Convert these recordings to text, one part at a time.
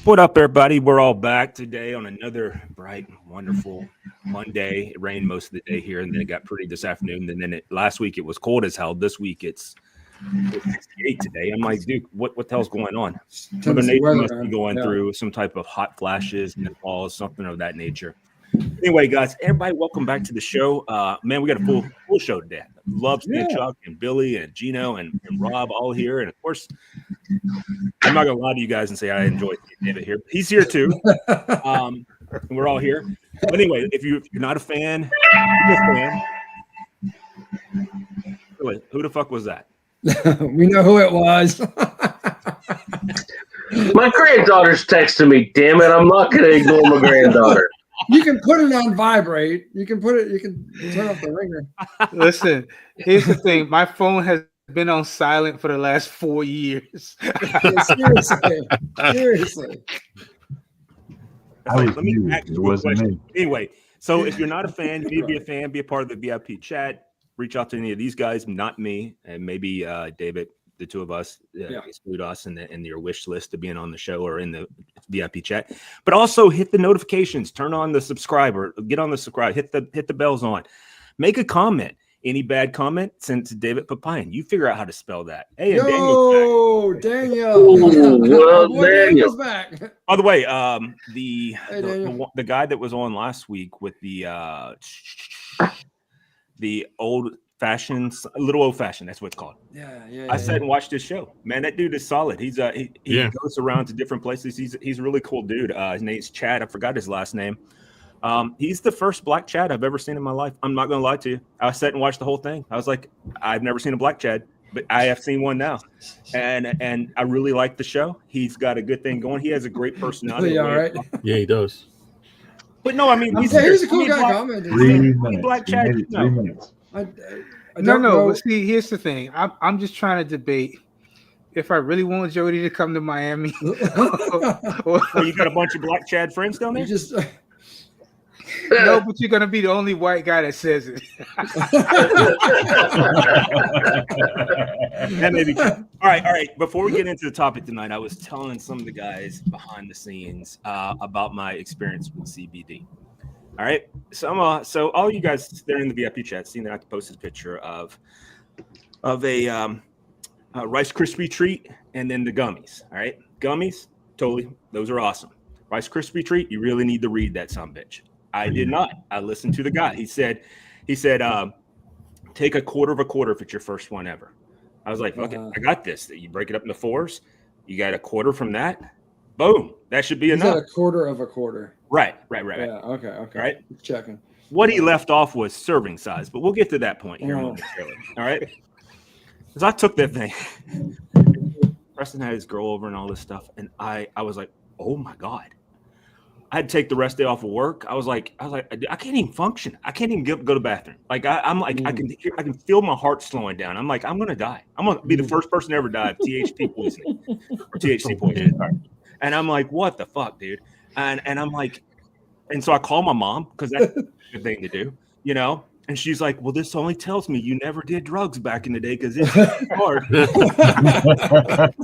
What up, everybody? We're all back today on another bright, wonderful Monday. It rained most of the day here, and then it got pretty this afternoon. And then last week it was cold as hell. This week it's 68 today. I'm like, dude, what the hell's going on? Mother Nature must be going through some type of hot flashes, Nepal, something of that nature. Anyway, guys, everybody, welcome back to the show. Man, we got a full show today. Love seeing Chuck and Billy and Gino and Rob all here, and of course, I'm not gonna lie to you guys and say I enjoy David here. He's here too. And we're all here. But anyway, if you're not a fan, Really, who the fuck was that? We know who it was. My granddaughter's texting me. Damn it! I'm not gonna ignore my granddaughter. You can put it on vibrate. You can turn off the ringer. Listen, here's the thing. My phone has been on silent for the last 4 years. Seriously. Let me ask you a question. Anyway, so if you're not a fan, you need to be a fan, be a part of the VIP chat. Reach out to any of these guys, not me, and maybe David, the two of us, exclude us in your wish list to being on the show or in the VIP chat. But also hit the notifications, turn on the subscriber, get on the subscribe, hit the bells on, make a comment. Any bad comment, send it to David Papine. You figure out how to spell that. Hey, Daniel. Daniel's back. By the way, the guy that was on last week with the old fashioned, little old fashioned, that's what it's called. Yeah. I sat and watched his show. Man, that dude is solid. He's he goes around to different places. He's a really cool dude. His name's Chad. I forgot his last name. He's the first black Chad I've ever seen in my life. I'm not gonna lie to you. I sat and watched the whole thing. I was like, I've never seen a black Chad, but I have seen one now, and I really like the show. He's got a good thing going. He has a great personality. All right. Yeah, he does. But no, I mean, he's a cool guy. Black Chad. 3 minutes. No. But see, here's the thing. I'm just trying to debate if I really want Jody to come to Miami. Well, you got a bunch of black Chad friends down there. No, but you're gonna be the only white guy that says it. That may be true. All right. Before we get into the topic tonight, I was telling some of the guys behind the scenes about my experience with CBD. All right, so all you guys there in the VIP chat, seen that I posted a picture of a Rice Krispie treat and then the gummies. All right, gummies, totally, those are awesome. Rice Krispie treat, you really need to read that sumbitch. I did not. I listened to the guy. He said, take a quarter of a quarter if it's your first one ever. I was like, okay, I got this. You break it up into fours. You got a quarter from that. Boom. That should be enough. A quarter of a quarter. Right. Yeah. Okay. Right. Checking. What he left off was serving size, but we'll get to that point here momentarily. All right. Because I took that thing. Preston had his girl over and all this stuff, and I was like, oh my God. I had to take the rest of the day off of work. I was like, I can't even function. I can't even go to the bathroom. Like I'm like, I can feel my heart slowing down. I'm like, I'm gonna die. I'm gonna be the first person to ever die of THC poisoning or THC poisoning. And I'm like, what the fuck, dude? And I'm like, and so I call my mom because that's a good thing to do, you know. And she's like, well, this only tells me you never did drugs back in the day because it's hard.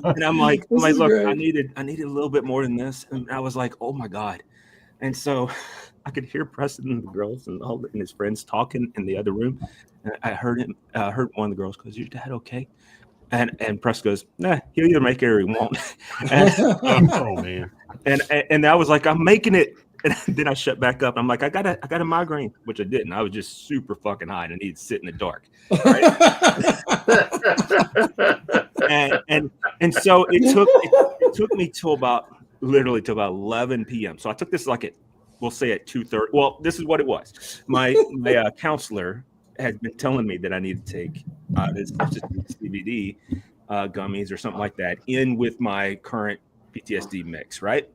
And I'm like, look, great. I needed a little bit more than this. And I was like, oh my God. And so I could hear Preston and the girls and his friends talking in the other room. And I heard one of the girls goes, "Your dad okay?" And Preston goes, "Nah, he'll either make it or he won't." And, oh man. And I was like, I'm making it. And then I shut back up. I'm like, I got a migraine, which I didn't. I was just super fucking high and I needed to sit in the dark. Right? and so it took me till about 11 p.m. So I took this we'll say at 2:30. Well, this is what it was. My counselor had been telling me that I need to take this CBD gummies or something like that in with my current PTSD mix, right?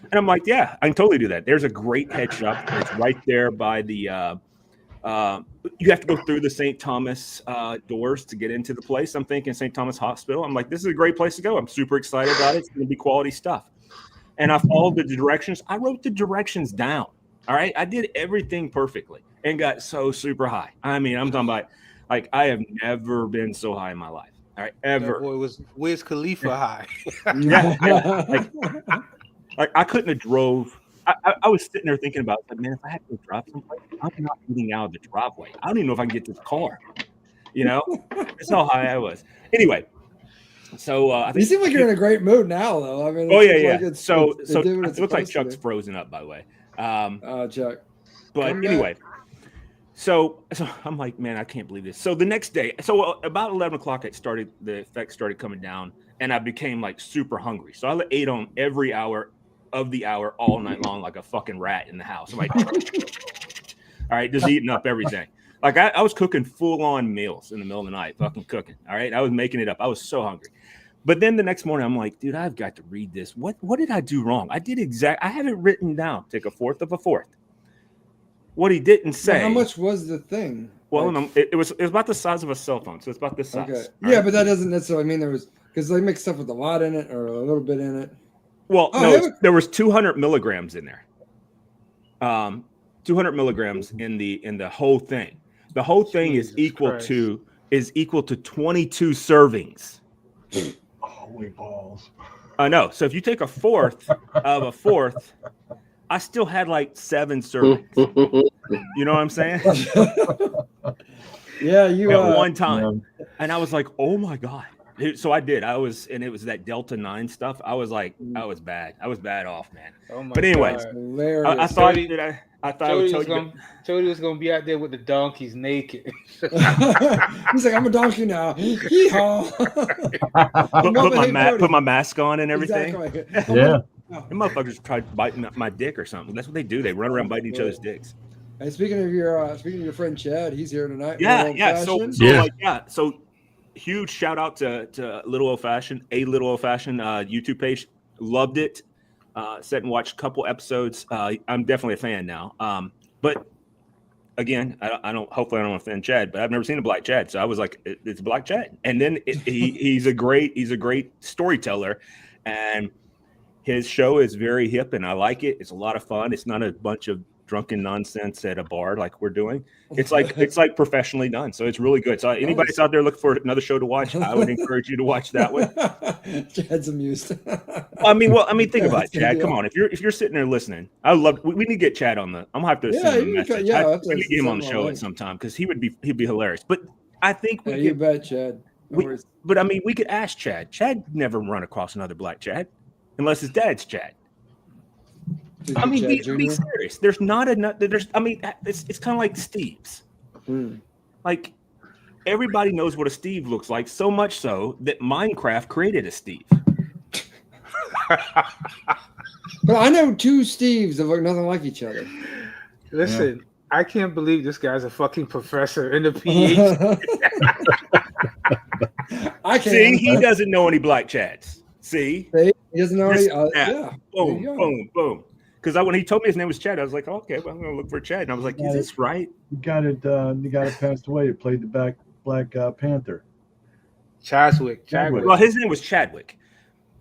And I'm like, yeah, I can totally do that. There's a great head shop. It's right there by the you have to go through the St. Thomas doors to get into the place. I'm thinking St. Thomas Hospital. I'm like, this is a great place to go. I'm super excited about it. It's going to be quality stuff. And I followed the directions. I wrote the directions down. All right. I did everything perfectly and got so super high. I mean, I'm talking about like I have never been so high in my life. All right. Ever. That boy was Wiz Khalifa high. Yeah. Like I couldn't have drove. I was sitting there thinking about, like, man, if I had to drive someplace, I'm not getting out of the driveway. I don't even know if I can get to the car. You know, that's how high I was. Anyway, so I think You seem like you're in a great mood now, though. I mean, oh yeah, seems yeah. like it did what It it's looks like supposed to Chuck's do. frozen up, by the way. Chuck. But Come back. anyway, so I'm like, man, I can't believe this. So the next day, so about 11 o'clock, the effects started coming down, and I became like super hungry. So I ate on every hour of the hour all night long, like a fucking rat in the house. I'm like, all right, just eating up everything. Like I was cooking full-on meals in the middle of the night, fucking cooking. All right, I was making it up. I was so hungry. But then the next morning, I'm like, dude, I've got to read this. What did I do wrong? I have it written down. Take a fourth of a fourth. What he didn't say. How much was the thing? Well, Like, it was about the size of a cell phone, so it's about this size. okay. Right? Yeah, but that doesn't necessarily mean there was, because they make stuff with a lot in it or a little bit in it. Well, Oh, no, hey, there was 200 milligrams in there. 200 milligrams in the whole thing. The whole thing Jesus is equal Christ. to 22 servings. Holy balls. I know. So if you take a fourth of a fourth, I still had like 7 servings. You know what I'm saying? Yeah, you At one time. And I was like, oh my God. So I did. And it was that Delta 9 stuff. I was like, I was bad. I was bad off, man. Oh my But anyways, God. hilarious. I thought Jody- that I thought I would tell you. Jody was gonna be out there with the donkeys naked. He's like, I'm a donkey now. Hee-haw. Put my mask on and everything. Exactly. Yeah. The motherfuckers tried biting my dick or something. That's what they do. They run around biting each other's dicks. And speaking of your friend Chad, he's here tonight. Yeah. Little So huge shout out to Little Old Fashioned, YouTube page. Loved it. Sat and watched a couple episodes. I'm definitely a fan now. But again, hopefully I don't offend Chad, but I've never seen a black Chad. So I was like, it's black Chad. And then he's a great storyteller, and his show is very hip and I like it. It's a lot of fun. It's not a bunch of drunken nonsense at a bar like we're doing. It's like professionally done. So it's really good. So anybody that's out there looking for another show to watch, I would encourage you to watch that one. Chad's amused. I mean, think about it, Chad. Come on, if you're sitting there listening, we need to get Chad on the. I'm gonna have to send him a message. We need to get him on the show at some time because he'd be hilarious. But I think you bet, Chad. But I mean, we could ask Chad. Chad never run across another black Chad, unless his dad's Chad. I mean, be serious. There's not enough. I mean, it's kind of like Steve's. Like everybody knows what a Steve looks like, so much so that Minecraft created a Steve. But I know 2 Steves that look nothing like each other. Listen, I can't believe this guy's a fucking professor in the PhD. I can't. See, he doesn't know any black Chads. See, he doesn't know any. Boom. Because when he told me his name was Chad, I was like, okay, well, I'm gonna look for Chad, and I was like, is this right? You got it. The guy that passed away who played the Black Panther. Chadwick. Well, his name was Chadwick.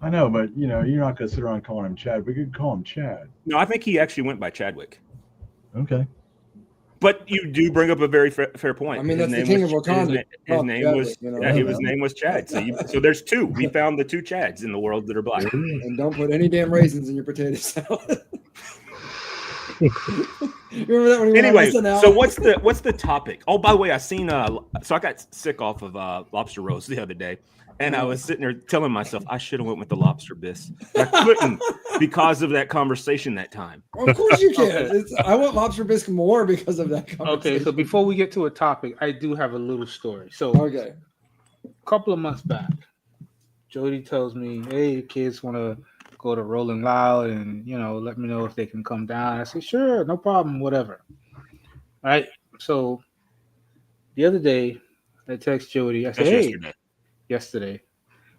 I know, but you're not gonna sit around calling him Chad. We could call him Chad. No, I think he actually went by Chadwick. Okay. But you do bring up a very fair point. I mean, that's the king of Wakanda. His name was Chad. So there's 2. We found the 2 Chads in the world that are black. And don't put any damn raisins in your potato salad. Remember that when anyway, so what's the topic? Oh, by the way, I seen so I got sick off of lobster rolls the other day, and I was sitting there telling myself I should have went with the lobster bisque. I couldn't because of that conversation that time. Of course you can. I want lobster bisque more because of that conversation. Okay, so before we get to a topic, I do have a little story. So a couple of months back, Jody tells me, hey, the kids want to go to Rolling Loud and, let me know if they can come down. I said, sure, no problem, whatever. All right. So the other day, I text Jody. I said, hey, yesterday.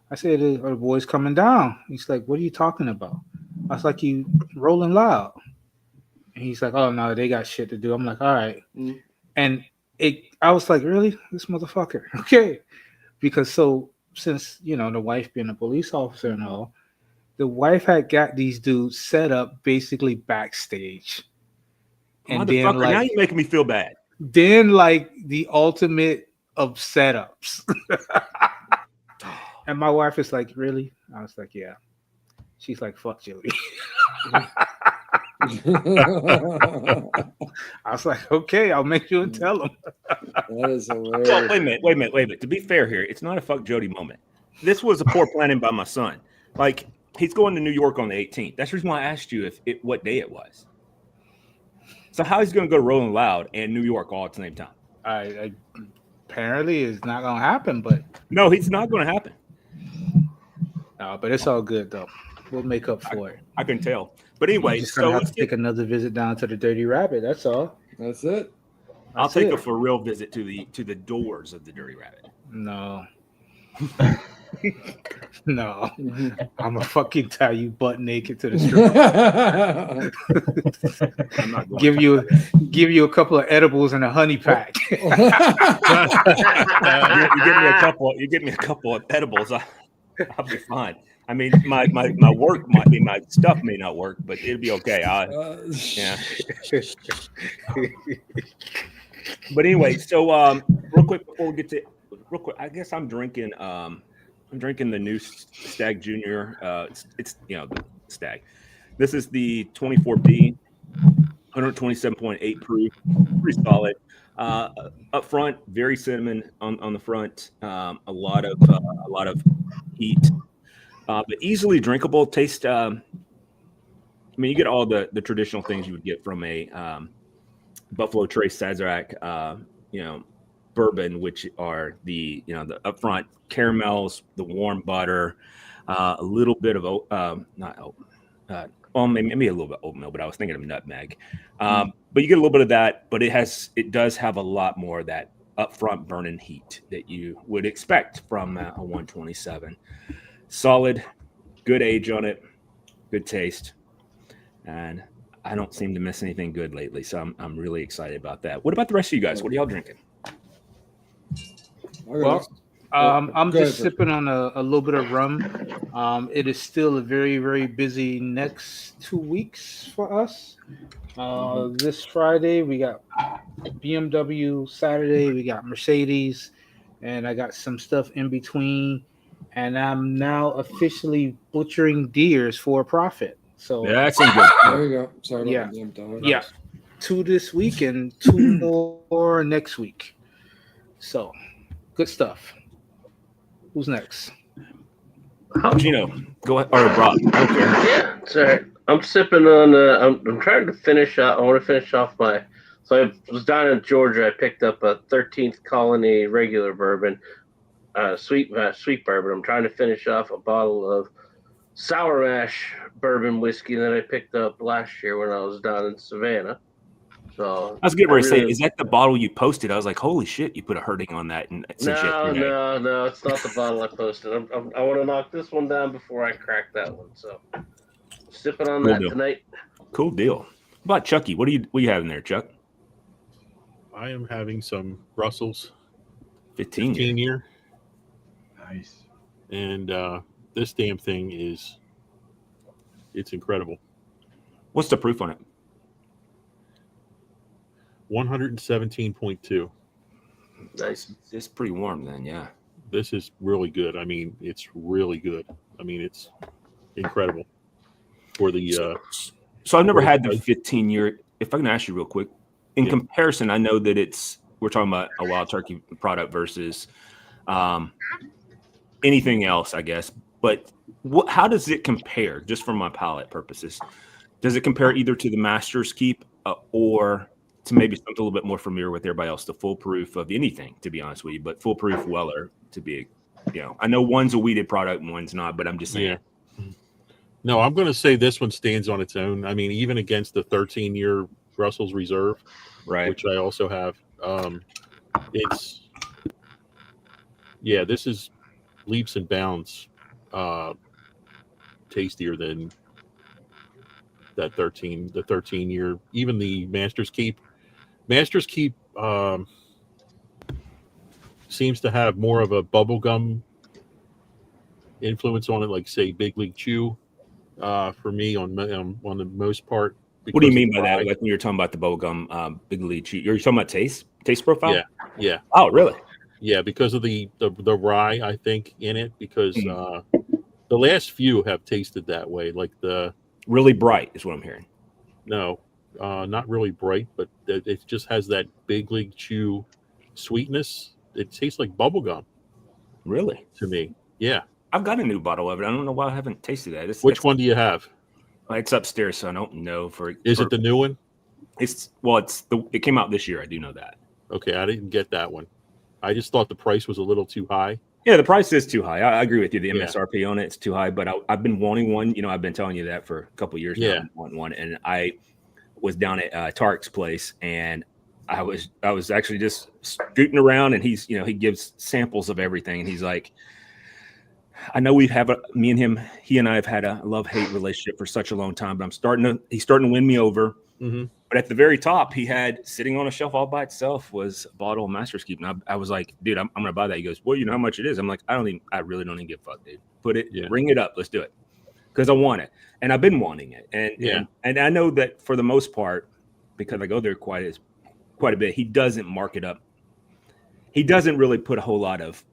I said, are the boys coming down? He's like, what are you talking about? I was like, you Rolling Loud. And he's like, oh, no, they got shit to do. I'm like, all right. And I was like, really? This motherfucker. Okay. Because since, the wife being a police officer and all, the wife had got these dudes set up basically backstage. And then now you're making me feel bad. Then the ultimate of setups. And my wife is like, really? I was like, yeah. She's like, fuck Jody. I was like, okay, I'll make you and tell him. That is hilarious. Well, wait a minute. To be fair here, it's not a fuck Jody moment. This was a poor planning by my son. Like, he's going to New York on the 18th. That's the reason why I asked you what day it was. So how he's going to go to Rolling Loud and New York all at the same time? I apparently it's not gonna happen, but No, it's not going to happen. but it's all good though. We'll make up for it. I can tell. But anyway, Just gonna so have to take another visit down to the Dirty Rabbit. That's all. That's it. I'll That's take it. a for real visit to the doors of the Dirty Rabbit. No. No. I'm gonna fucking tie you butt naked to the street. I'm not going give you a couple of edibles and a honey pack. you give me a couple of edibles, I'll be fine. I mean, my work might be, my stuff may not work, but it'll be okay. Yeah. But anyway, so real quick before we get to I guess I'm drinking the new Stag Junior. It's the Stag. This is the 24B, 127.8 proof, pretty solid. Up front, very cinnamon on the front. A lot of heat, but easily drinkable. Taste. I mean, you get all the traditional things you would get from a Buffalo Trace Sazerac, bourbon, which are the upfront caramels, the warm butter, a little bit of maybe a little bit of oatmeal, but I was thinking of nutmeg. But you get a little bit of that, but it does have a lot more of that upfront burning heat that you would expect from a 127. Solid, good age on it, good taste, and I don't seem to miss anything good lately, so I'm really excited about that. What about the rest of you guys? What are y'all drinking? Well, I'm just sipping on a little bit of rum. It is still a very, very busy next 2 weeks for us. This Friday, we got BMW. Saturday, we got Mercedes. And I got some stuff in between. And I'm now officially butchering deers for a profit. So yeah, that's good. There you go. Sorry about the dog. Yeah. 2 this week and 2 more next week. So good stuff. Who's next? Gino, go ahead. Or Rob. Okay. Yeah, it's all right. I'm sipping on. I'm trying to finish up. I want to finish off my. So I was down in Georgia. I picked up a 13th Colony regular bourbon, sweet bourbon. I'm trying to finish off a bottle of Sour Mash bourbon whiskey that I picked up last year when I was down in Savannah. So I was getting ready to say, is that the bottle you posted? I was like, holy shit, you put a hurting on that. No, it's not the bottle I posted. I want to knock this one down before I crack that one. So sipping on that tonight. Cool deal. What about Chucky? What are you having there, Chuck? I am having some Russell's 15 year. Nice. And this damn thing it's incredible. What's the proof on it? 117.2. Nice. It's pretty warm then, yeah. This is really good. I mean, it's really good. I mean, it's incredible for the. So I've never had the 15 year. If I can ask you real quick, in comparison, I know that we're talking about a Wild Turkey product versus anything else, I guess. But how does it compare, just for my palate purposes? Does it compare either to the Master's Keep or to maybe something a little bit more familiar with everybody else, the Full Proof of anything, to be honest with you, but Full Proof Weller to be, I know one's a weeded product and one's not, but I'm just saying. Yeah. No, I'm going to say this one stands on its own. I mean, even against the 13-year Russell's Reserve, right, which I also have, this is leaps and bounds tastier than that 13-year, even the Master's Keep. Master's Keep seems to have more of a bubblegum influence on it, like say Big League Chew. For me, on the most part. What do you mean by that? Like when you're talking about the bubblegum Big League Chew, you're talking about taste profile? Yeah. Oh, really? Yeah, because of the rye, I think, in it. Because the last few have tasted that way, like the Really bright is what I'm hearing. No, not really bright, but it just has that big league chew sweetness. It tastes like bubble gum Really? to me. Yeah. I've got a new bottle of it. I don't know why I haven't tasted that. Which one do you have? It's upstairs, so I don't know. Is it the new one? It came out this year. I do know that. Okay, I didn't get that one. I just thought the price was a little too high. Yeah, the price is too high. I agree with you. The Yeah. MSRP on it's too high, but I've been wanting one. I've been telling you that for a couple of years now. Yeah. I've been wanting one, and I was down at Tark's place, and I was actually just scooting around, and he gives samples of everything, and he's like, I know he and I have had a love-hate relationship for such a long time, but he's starting to win me over. Mm-hmm. But at the very top, he had sitting on a shelf all by itself was a bottle of Master's Keep. And I was like, dude, I'm going to buy that. He goes, well, you know how much it is? I'm like, I really don't even give a fuck, dude. Ring it up. Let's do it. Because I want it. And I've been wanting it. And I know that for the most part, because I go there quite a bit, he doesn't mark it up. He doesn't really put a whole lot of,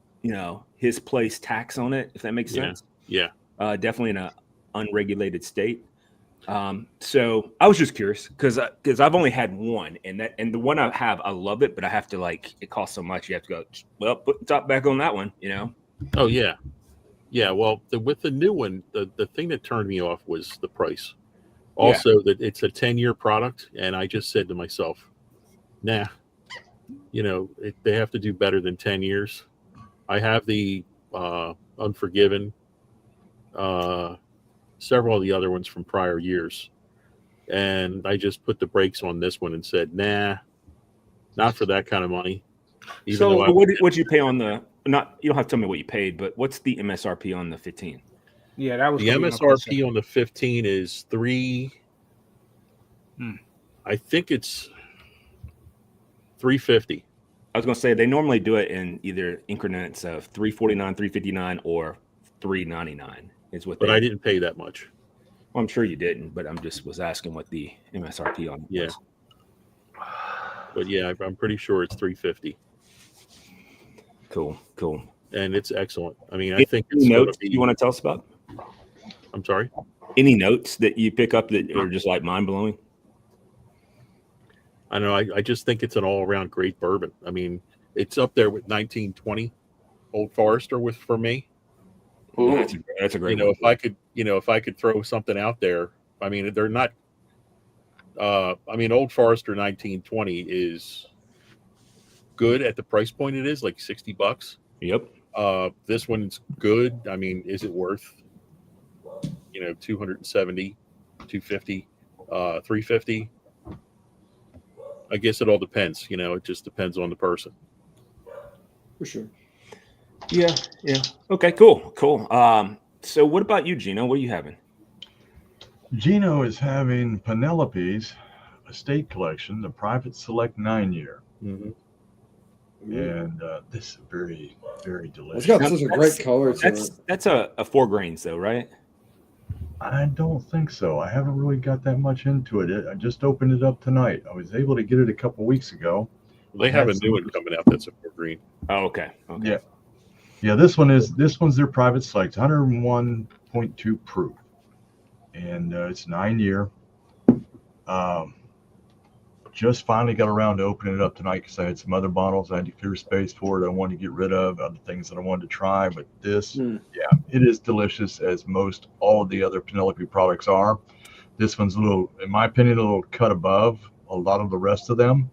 his place tax on it, if that makes sense. Yeah. Definitely in an unregulated state. So I was just curious because I've only had one, and the one I have, I love it, but I have to it costs so much. You have to go, well, put the top back on that one, Oh yeah. Yeah. Well, with the new one, the thing that turned me off was the price. Also, that it's a 10-year product, and I just said to myself, nah, they have to do better than 10 years. I have the Unforgiven, several of the other ones from prior years, and I just put the brakes on this one and said, nah, not for that kind of money. So what'd you pay on you don't have to tell me what you paid, but what's the MSRP on the 15? Yeah, that was the MSRP on the 15 is I think it's $350. I was going to say they normally do it in either increments of $349, $359, or $399 is what. But I didn't pay that much. Well, I'm sure you didn't, but I'm just was asking what the MSRP on it was. But yeah, I'm pretty sure it's $350. Cool. And it's excellent. I mean, I think any notes you want to tell us about? I'm sorry? Any notes that you pick up that are just like mind-blowing? I don't know. I just think it's an all-around great bourbon. I mean, it's up there with 1920 Old Forester for me. Ooh, that's a great one. If I could throw something out there, I mean, they're not. Old Forester 1920 is good at the price point. It is like $60. Yep. This one's good. I mean, is it worth 270, 250, 350? I guess it all depends. It just depends on the person. For sure. Yeah. Okay, cool. So what about you, Gino? What are you having? Gino is having Penelope's Estate Collection, the Private Select 9-year. Mm-hmm. And this is very, very delicious. It's got such a great color to it. That's a 4 grains though, right? I don't think so. I haven't really got that much into it. I just opened it up tonight. I was able to get it a couple weeks ago. They have a new one coming out that's a 4 green. Oh, okay. Yeah. This one's their Private Select, 101.2 proof, and it's 9-year. Just finally got around to opening it up tonight because I had some other bottles I had to clear space for it. I wanted to get rid of other things that I wanted to try, but this, it is delicious as most all of the other Penelope products are. This one's a little, in my opinion, a little cut above a lot of the rest of them.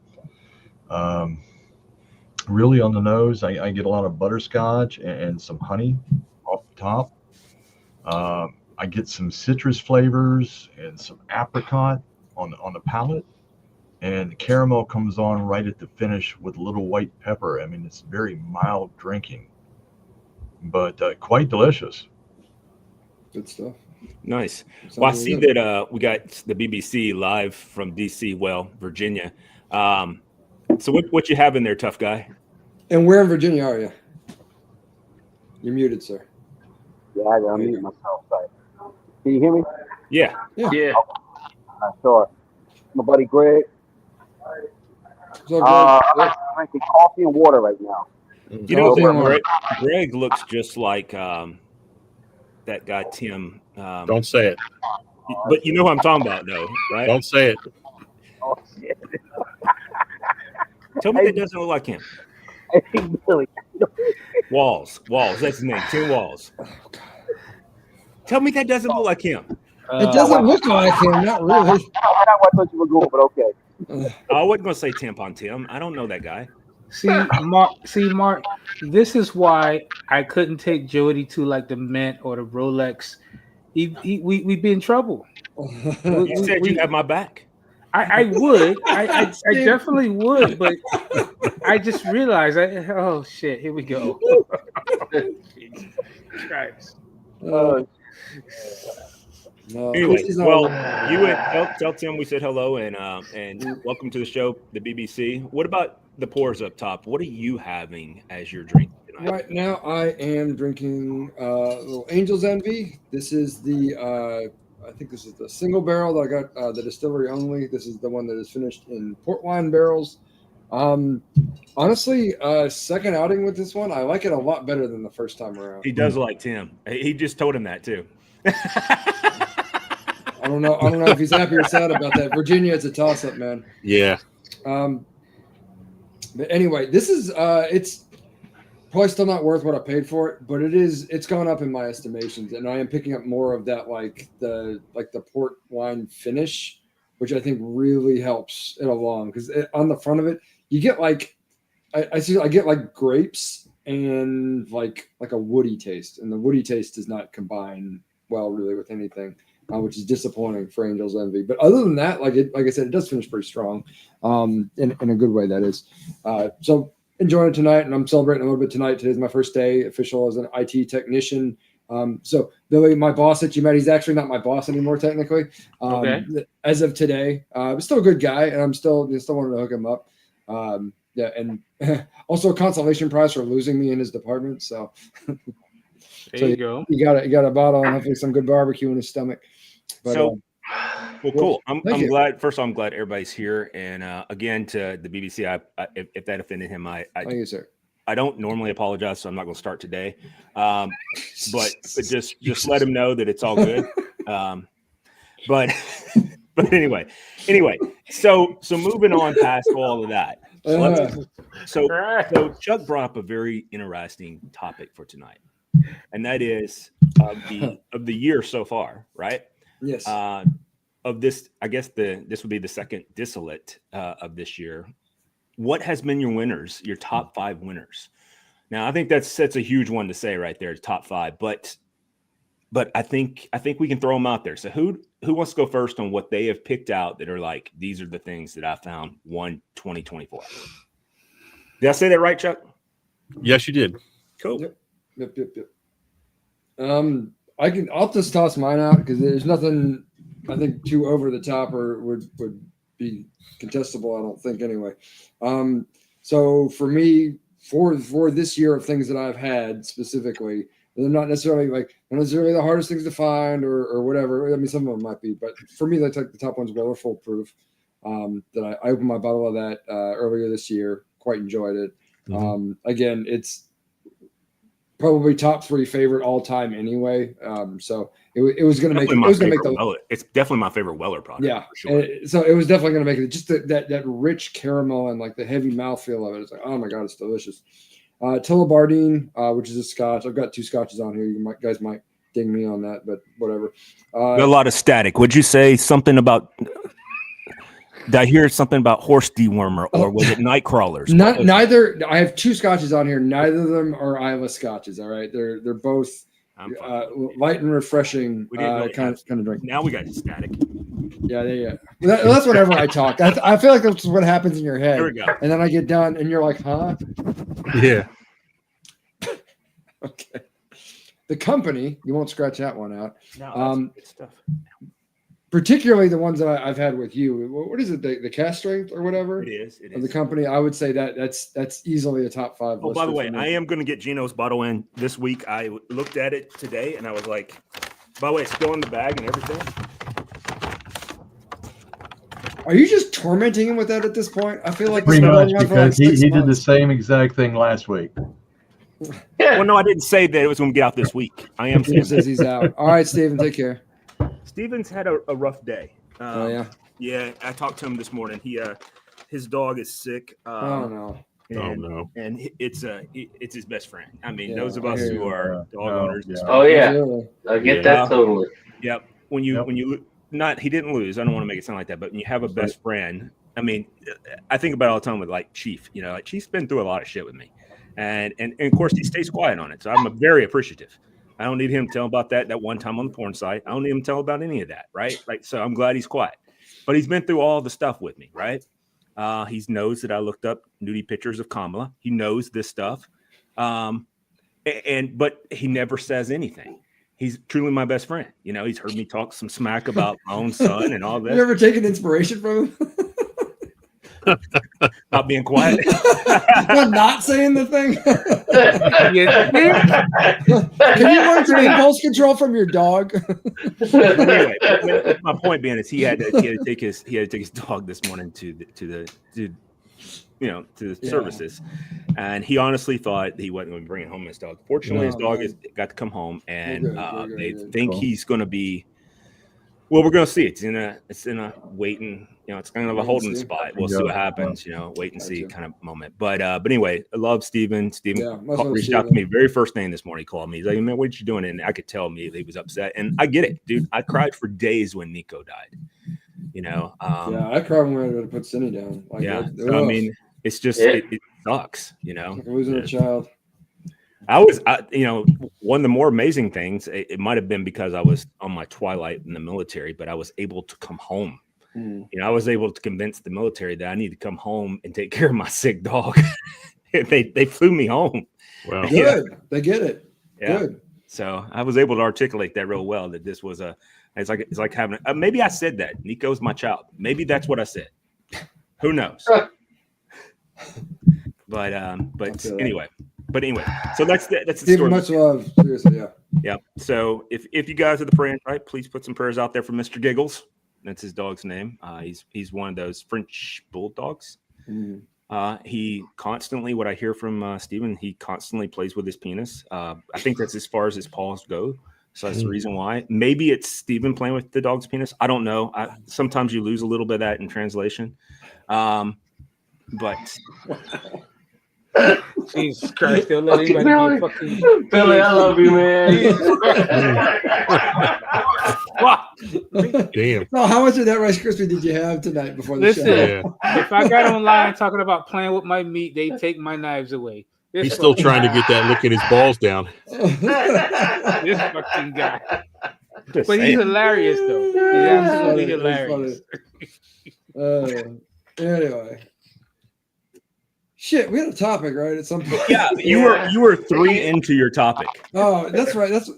Really on the nose, I get a lot of butterscotch and some honey off the top. I get some citrus flavors and some apricot on the palate. And the caramel comes on right at the finish with a little white pepper. I mean, it's very mild drinking, but quite delicious. Good stuff. Nice. Well, I see that we got the BBC live from DC, Virginia. So what you have in there, tough guy? And where in Virginia are you? You're muted, sir. Yeah, I gotta mute myself. Sorry. Can you hear me? Yeah. Sure. My buddy Greg. I'm drinking coffee and water right now. Greg looks just like that guy Tim. Don't say it. But you know what I'm talking about, though, right? Don't say it. Oh shit. Tell me that doesn't look like him. Hey, Billy. Walls. That's his name. Tim Walls. Tell me that doesn't look like him. It doesn't look like him, not really. Not what I thought you were going, but okay. I wasn't going to say Tampon Tim. I don't know that guy. See, Mark. This is why I couldn't take Jody to like the Mint or the Rolex. We'd be in trouble. You said you have my back. I would. I definitely would, but I just realized. Oh shit! Here we go. Christ. No. Anyway, He's not well, allowed. you would tell Tim we said hello and welcome to the show, the BBC. What about the pours up top? What are you having as your drink tonight? Right now, I am drinking little Angel's Envy. This is the I think this is the single barrel that I got, the distillery only. This is the one that is finished in port wine barrels. Honestly, second outing with this one, I like it a lot better than the first time around. He does like Tim. He just told him that too. I don't know if he's happy or sad about that. Virginia, it's a toss-up, man. Yeah. But anyway, this is it's probably still not worth what I paid for it, but it's gone up in my estimations, and I am picking up more of that like the port wine finish, which I think really helps it along because on the front of it you get like I get like grapes and like a woody taste, and the woody taste does not combine well really with anything. Which is disappointing for Angel's Envy. But other than that, like I said, it does finish pretty strong, in a good way, that is. So enjoying it tonight, and I'm celebrating a little bit tonight. Today's my first day official as an IT technician. So Billy, my boss that you met, he's actually not my boss anymore, technically. Okay. As of today, but still a good guy, and I'm still wanting to hook him up. Yeah, and also a consolation prize for losing me in his department. So There you go. You got a bottle and hopefully some good barbecue in his stomach. But, well, cool. I'm thank you. glad. First of all, I'm glad everybody's here. And again, to the BBC, if that offended him, thank you, sir. I don't normally apologize, so I'm not going to start today. But just let him know that it's all good. But anyway, so moving on past all of that. So Chuck brought up a very interesting topic for tonight, and that is of the year so far, right? Yes. Of this, I guess this would be the second distillate of this year. What has been your winners, your top 5 winners? Now, I think that's a huge one to say right there, top 5. But I think we can throw them out there. So who wants to go first on what they have picked out that are like, these are the things that I found won 2024? Did I say that right, Chuck? Yes, you did. Cool. Yep. I'll just toss mine out because there's nothing I think too over the top or would be contestable. I don't think anyway. So for me, for this year of things that I've had specifically, they're not necessarily the hardest things to find or whatever. I mean, some of them might be, but for me, the top one's Weller Full Proof. That I opened my bottle of that earlier this year. Quite enjoyed it. Mm-hmm. Again, it's probably top 3 favorite all time anyway. So it was going to make Weller. It's definitely my favorite Weller product. Yeah, for sure. So it was definitely going to make it. Just that rich caramel and like the heavy mouthfeel of it. It's like, oh my god, it's delicious. Tillabardine, which is a Scotch. I've got 2 Scotches on here. You guys might ding me on that, but whatever. A lot of static. Would you say something about? Did I hear something about horse dewormer, or was it night crawlers? Neither. I have 2 Scotches on here. Neither of them are Isla Scotches. All right, they're both light and refreshing kind of drink. Now we got static. Yeah. That's whenever I talk. I feel like that's what happens in your head. There we go. And then I get done, and you're like, huh? Yeah. Okay. The company, you won't scratch that one out. No, that's good stuff. Particularly the ones that I've had with you. What is it? The cast strength or whatever? It is. Of the company, I would say that's easily a top 5. Oh, by the way, I am going to get Gino's bottle in this week. I looked at it today, and I was like, by the way, it's still in the bag and everything. Are you just tormenting him with that at this point? I feel like Pretty much, because he did the same exact thing last week. Well, no, I didn't say that it was going to get out this week. I am saying He says he's out. All right, Steven, take care. Steven's had a rough day. Oh yeah. Yeah, I talked to him this morning. His dog is sick. Oh no. And, no. And it's his best friend. I mean, Yeah, those of I us hear who you. are dog No, owners. yeah. Oh yeah, Absolutely. I get Yeah. that totally. Yep. When you not he didn't lose. I don't want to make it sound like that, but when you have a best friend, I mean, I think about it all the time with like Chief. You know, like Chief's been through a lot of shit with me, and of course he stays quiet on it. So I'm very appreciative. I don't need him to tell about that one time on the porn site. I don't need him to tell about any of that, right? Like, so I'm glad he's quiet. But he's been through all the stuff with me, right? He knows that I looked up nudie pictures of Kamala. He knows this stuff, but he never says anything. He's truly my best friend. You know, he's heard me talk some smack about my own son and all this. You ever taken inspiration from him? Not being quiet. Well, not saying the thing. Yeah. Can you learn some impulse control from your dog? But anyway, my point being is he had to take his dog this morning to the services, and he honestly thought he wasn't going to bring it home his dog. Fortunately, his dog got to come home, and they think he's going to be. Well, we're going to see. It's in a waiting. It's kind of a holding spot. We'll see what happens. Wait and see kind of moment. But anyway, I love Steven. Steven reached out to me very first thing this morning. He called me. He's like, "Man, what you doing?" And I could tell immediately he was upset. And I get it, dude. I cried for days when Nico died. Yeah, I cried when we were going to put Cindy down. Like, so, I mean, it's just it sucks. Like losing a child. One of the more amazing things, it might have been because I was on my twilight in the military, but I was able to come home. I was able to convince the military that I need to come home and take care of my sick dog. They flew me home. Wow. Good. Yeah. They get it. Yeah. Good. So I was able to articulate that real well, that this was it's like having maybe I said that Nico's my child. Maybe that's what I said. Who knows? But anyway, so that's the story. Much love. Seriously, yeah. Yeah. So if you guys are the praying, right, please put some prayers out there for Mr. Giggles. That's his dog's name. He's one of those French bulldogs. He constantly, what I hear from Steven, he constantly plays with his penis. I think that's as far as his paws go. So that's the reason why. Maybe it's Steven playing with the dog's penis. I don't know. Sometimes you lose a little bit of that in translation. But Jesus Christ, they'll let anybody be fucking Billy, I love you, man. Damn. So how much of that Rice Krispie did you have tonight before the Listen, show? if I got online talking about playing with my meat, they take my knives away. He's still trying to get that licking his balls down. This fucking guy. But he's hilarious, though. He's absolutely hilarious. Anyway. Shit, we had a topic, right? At some point. yeah, you were 3 into your topic. Oh, that's right. That's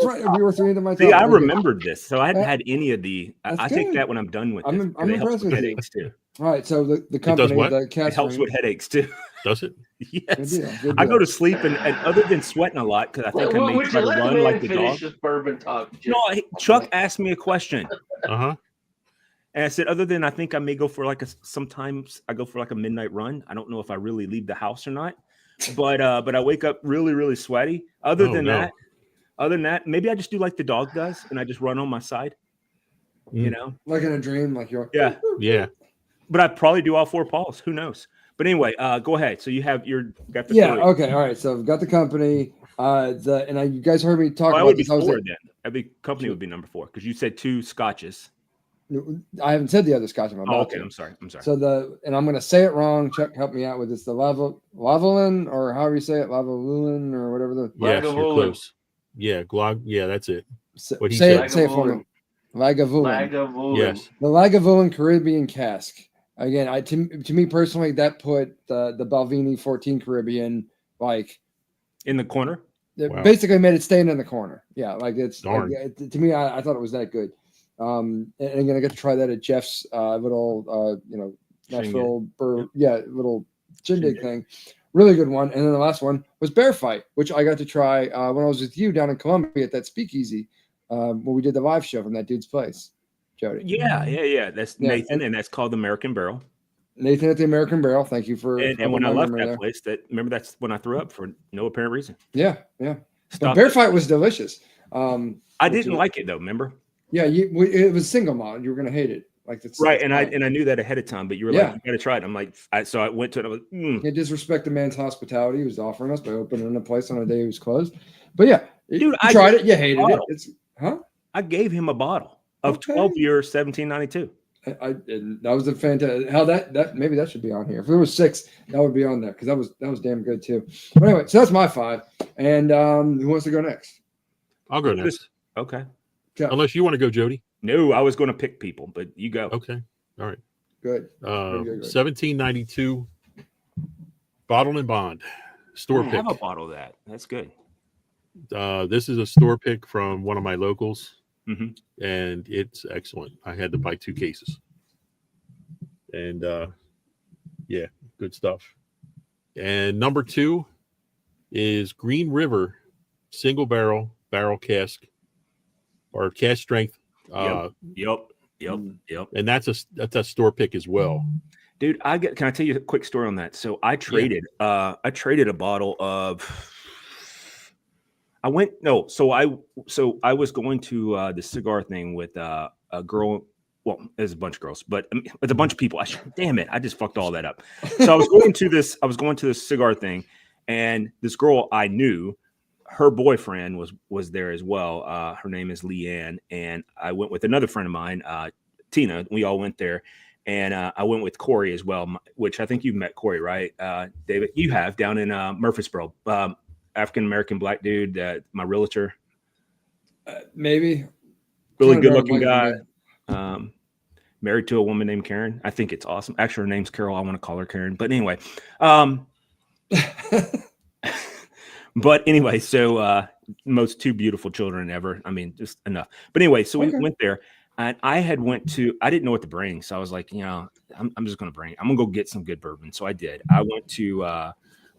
right. We were 3 into my topic. See, I remembered this, so I hadn't had any of the. I take good. that when I'm done with this. I'm it helps impressed with with you. headaches too. All right, so the company, what? the cat It helps with headaches too. Does it? Yes, Good deal. I go to sleep and other than sweating a lot because I think I may try to run like the dog. This bourbon talk. No, Chuck asked me a question. Uh-huh. And I said, other than I think I may go for sometimes I go for like a midnight run. I don't know if I really leave the house or not, but I wake up really, really sweaty. Other than that, maybe I just do like the dog does and I just run on my side, like in a dream, like you're. Yeah. But I probably do all 4 paws. Who knows? But anyway, go ahead. So you got the Yeah. 3. Okay. All right. So I've got the company. You guys heard me talk I about would be this. 4 then. Every company would be number 4 because you said 2 scotches. I haven't said the other scotch. Okay, I'm sorry. So and I'm going to say it wrong. Chuck, help me out with this. The Lavalin, or however you say it, Lavalin, or whatever Yes, you're close. Yeah, Yeah, that's it. What he say said. it. Say it for me. Lagavulin. Yes. The Lagavulin Caribbean cask. Again, to me personally, that put the Balvenie 14 Caribbean like In the corner. It basically made it stand in the corner. Yeah, like it's Darn. to me, I thought it was that good. And again, I got to try that at Jeff's little Nashville little shindig thing. Really good one. And then the last one was Bear Fight, which I got to try when I was with you down in Columbia at that speakeasy when we did the live show from that dude's place, Jody. Yeah. That's Nathan, and that's called the American Barrel. Nathan at the American Barrel. Thank you for. And when I left that place, that's when I threw up for no apparent reason. Yeah. But Bear Fight was delicious. I didn't like it though. Remember? Yeah, it was single malt. You were gonna hate it. Like that's Right, that's and fine. I knew that ahead of time, but you were like, you got to try it. I'm like, so I went to it. I was like, Can't disrespect the man's hospitality he was offering us by opening a place on a day he was closed. But yeah, dude, you I tried it, you hated it. bottle. It's I gave him a bottle of Okay. 12 year 1792. And that was a fantastic. How that maybe that should be on here. If there was 6, that would be on there because that was damn good too. But anyway, so that's my 5. And who wants to go next? I'll go next. Okay. Unless you want to go, Jody. No, I was going to pick people, but you go. Okay. All right. Good. 1792 Bottle and Bond store I pick. have a bottle of that. That's good. This is a store pick from one of my locals, Mm-hmm. and it's excellent. I had to buy 2 cases, and yeah, good stuff. And number 2 is Green River single barrel cask or cask strength. Yep. And that's a store pick as well. Dude, can I tell you a quick story on that? So I traded a bottle of I was going to the cigar thing with a girl. Well, there's a bunch of girls, but it's a bunch of people. Damn it, I just fucked all that up. So I was going to this cigar thing, and this girl I knew, her boyfriend was there as well. Her name is Leanne, and I went with another friend of mine, Tina. We all went there, and I went with Corey as well, which I think you've met Corey, right, David? You have down in Murfreesboro. African American black dude, my realtor. Maybe. Really good looking guy. Married to a woman named Karen. I think it's awesome. Actually, her name's Carol. I want to call her Karen. But anyway. So most 2 beautiful children ever. I mean, just enough. But anyway, so we went there. And I didn't know what to bring. So I was like, I'm just going to bring it. I'm going to go get some good bourbon. So I did. I went to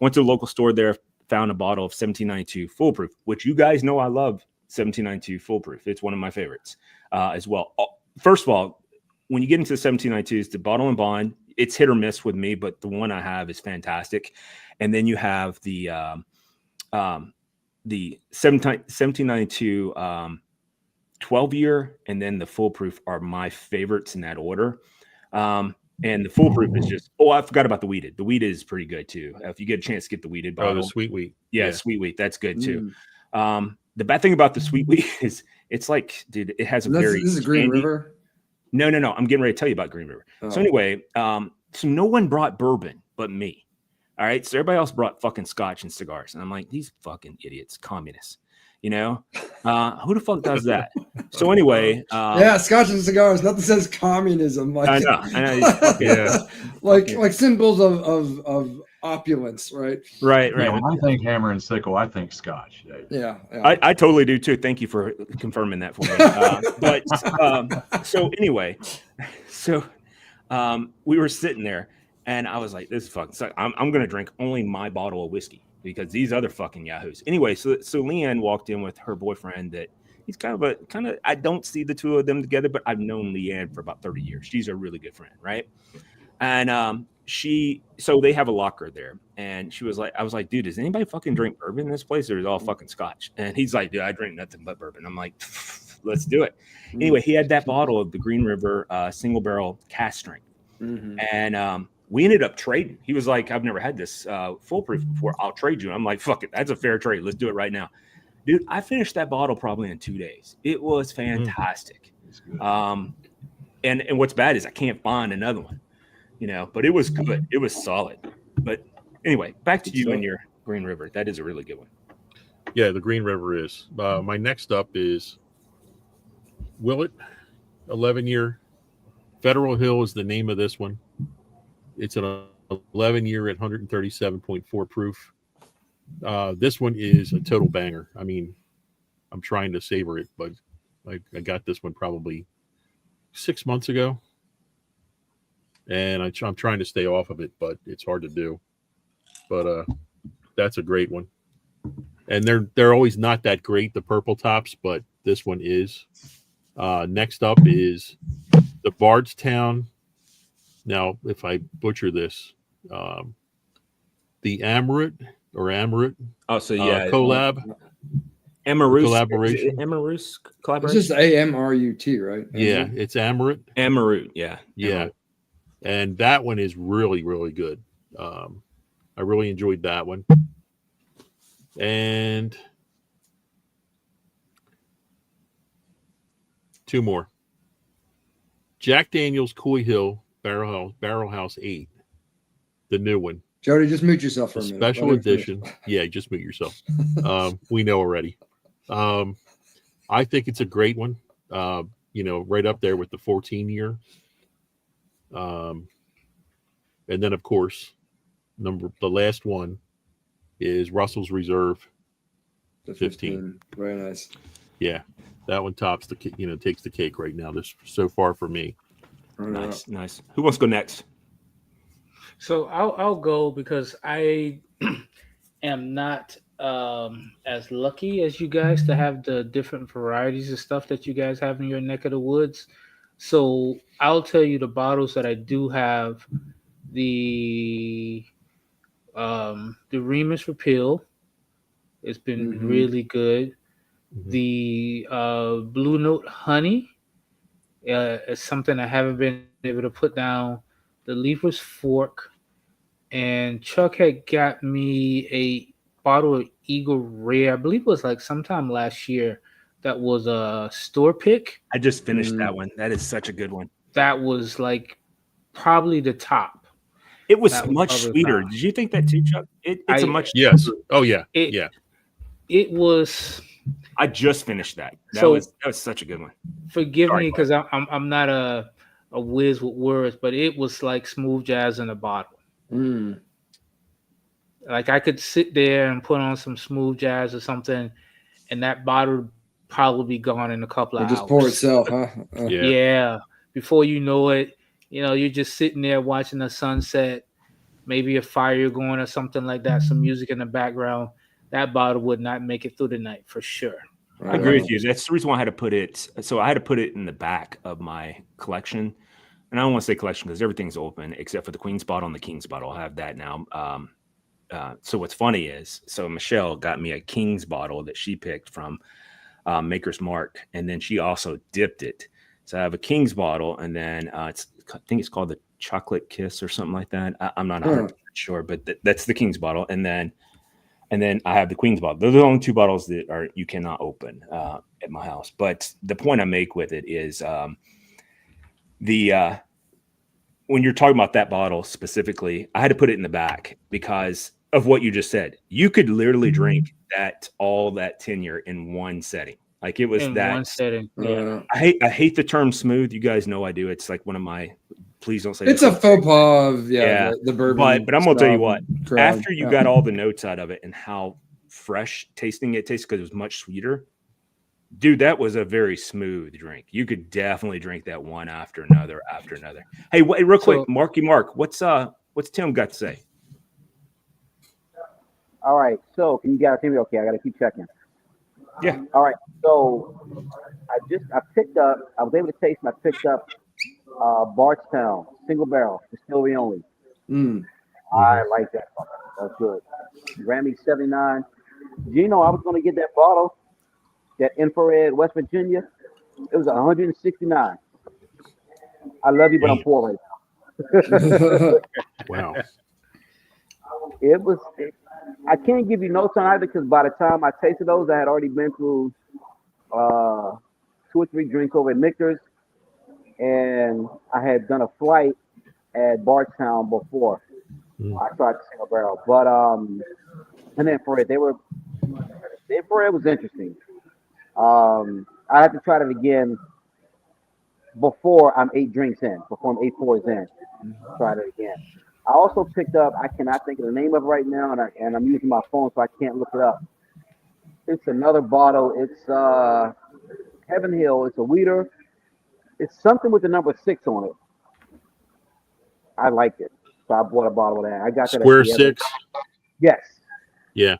the local store there, found a bottle of 1792 Foolproof, which you guys know I love 1792 Foolproof. It's one of my favorites as well. First of all, when you get into the 1792s, the Bottle and Bond, it's hit or miss with me, but the one I have is fantastic. And then you have the 1792 12 year, and then the Foolproof are my favorites in that order. And the Foolproof is just, I forgot about the wheated. The wheated is pretty good too. If you get a chance to get the wheated bottle. The sweet wheat. Yeah, sweet wheat. That's good too. The bad thing about the sweet wheat is it's like, dude, it has this is Green River? No. I'm getting ready to tell you about Green River. So anyway, so no one brought bourbon but me. All right. So everybody else brought fucking scotch and cigars. And I'm like, these fucking idiots, communists. Who the fuck does that? So anyway, scotch and cigars. Nothing says communism. Like I know. like symbols of opulence, right? Right. When I think hammer and sickle, I think scotch. Yeah. I totally do too. Thank you for confirming that for me. So anyway, we were sitting there, and I was like, "This is fucking suck. I'm gonna drink only my bottle of whiskey." Because these other fucking yahoos. Anyway, so Leanne walked in with her boyfriend that he's kind of, I don't see the two of them together, but I've known Leanne for about 30 years. She's a really good friend, right? And so they have a locker there. And I was like, dude, does anybody fucking drink bourbon in this place? Or is it all fucking scotch? And he's like, dude, I drink nothing but bourbon. I'm like, let's do it. Anyway, he had that bottle of the Green River single barrel cask strength. Mm-hmm. And we ended up trading. He was like, I've never had this Foolproof before. I'll trade you. I'm like, fuck it. That's a fair trade. Let's do it right now. Dude, I finished that bottle probably in 2 days. It was fantastic. And what's bad is I can't find another one, but it was good. It was solid. But anyway, back to you and your Green River. That is a really good one. Yeah, the Green River is. My next up is Willet, 11-year. Federal Hill is the name of this one. It's an 11-year at 137.4 proof. This one is a total banger. I mean, I'm trying to savor it, but I got this one probably 6 months ago, and I'm trying to stay off of it, but it's hard to do. But that's a great one, and they're always not that great, the purple tops, but this one is. Next up is the Bardstown. Now, if I butcher this, the Amaret. Oh, so yeah, collab. Amarus collaboration. Amarus It's collaboration. just AMRUT, right? Yeah, it's Amaret. Amarut, yeah. Yeah, and that one is really, really good. I really enjoyed that one. And two more. Jack Daniel's Coy Hill Barrel House 8, the new one. Jody, just mute yourself for The a minute. special Let him finish. edition. Yeah, just mute yourself. We know already. I think it's a great one. Right up there with the 14-year. And then, of course, the last one is Russell's Reserve The 15. Very nice. Yeah, that one tops takes the cake right now. This so far for me. Nice. Who wants to go next? So I'll go because I am not as lucky as you guys to have the different varieties of stuff that you guys have in your neck of the woods. So I'll tell you the bottles that I do have. The Remus Repeal. It's been really good. Mm-hmm. The Blue Note Honey is something I haven't been able to put down. The Leaper's Fork. And Chuck had got me a bottle of Eagle Rare. I believe it was like sometime last year. That was a store pick. I just finished that one. That is such a good one. That was like probably the top. It was much sweeter. Did you think that too, Chuck? It's a much yes. Oh yeah. It was. I just finished that. That was such a good one. Forgive me because I'm not a whiz with words, but it was like smooth jazz in a bottle. Like I could sit there and put on some smooth jazz or something, and that bottle would probably be gone in a couple of hours. Just pour itself, huh? Yeah. Before you know it, you're just sitting there watching the sunset, maybe a fire going or something like that, some music in the background. That bottle would not make it through the night for sure. I agree with you. That's the reason why I had to put it. So I had to put it in the back of my collection. And I don't want to say collection because everything's open except for the Queen's bottle and the King's bottle. I have that now. So what's funny is, Michelle got me a King's bottle that she picked from Maker's Mark, and then she also dipped it. So I have a King's bottle, and then I think it's called the Chocolate Kiss or something like that. I'm not 100% sure, but that's the King's bottle, and then I have the Queen's bottle. Those are the only two bottles that you cannot open at my house. But the point I make with it is when you're talking about that bottle specifically, I had to put it in the back because of what you just said. You could literally drink all that tenure in one setting. Like it was in that one setting. Yeah. I hate the term smooth. You guys know I do. It's like one of my. Please don't say it's a faux pas of the bourbon. But I'm gonna tell you what. After you got all the notes out of it and how fresh tasting it tastes because it was much sweeter. Dude, that was a very smooth drink. You could definitely drink that one after another. Hey, real quick, Mark, what's Tim got to say? All right, so can you guys hear me? Okay, I got to keep checking. Yeah. All right, so I was able to taste and I picked up Bardstown single barrel distillery only. I like that. That's good. Grammy 79. Gino, I was going to get that bottle. That infrared West Virginia, it was 169. I love you, but I'm poor right now. Wow. I can't give you notes on either because by the time I tasted those, I had already been through 2 or 3 drinks over at Michter's, and I had done a flight at Bardstown before. I tried the single barrel, but and then for it, the infrared was interesting. I have to try that again before I'm 8 drinks in, before I'm 8 pours in. Try that again. I also picked up, I cannot think of the name of it right now, and I'm using my phone, so I can't look it up. It's another bottle. It's Heaven Hill. It's a weeder. It's something with the number 6 on it. I liked it, so I bought a bottle of that. I got that. Square 6. Yes. Yeah.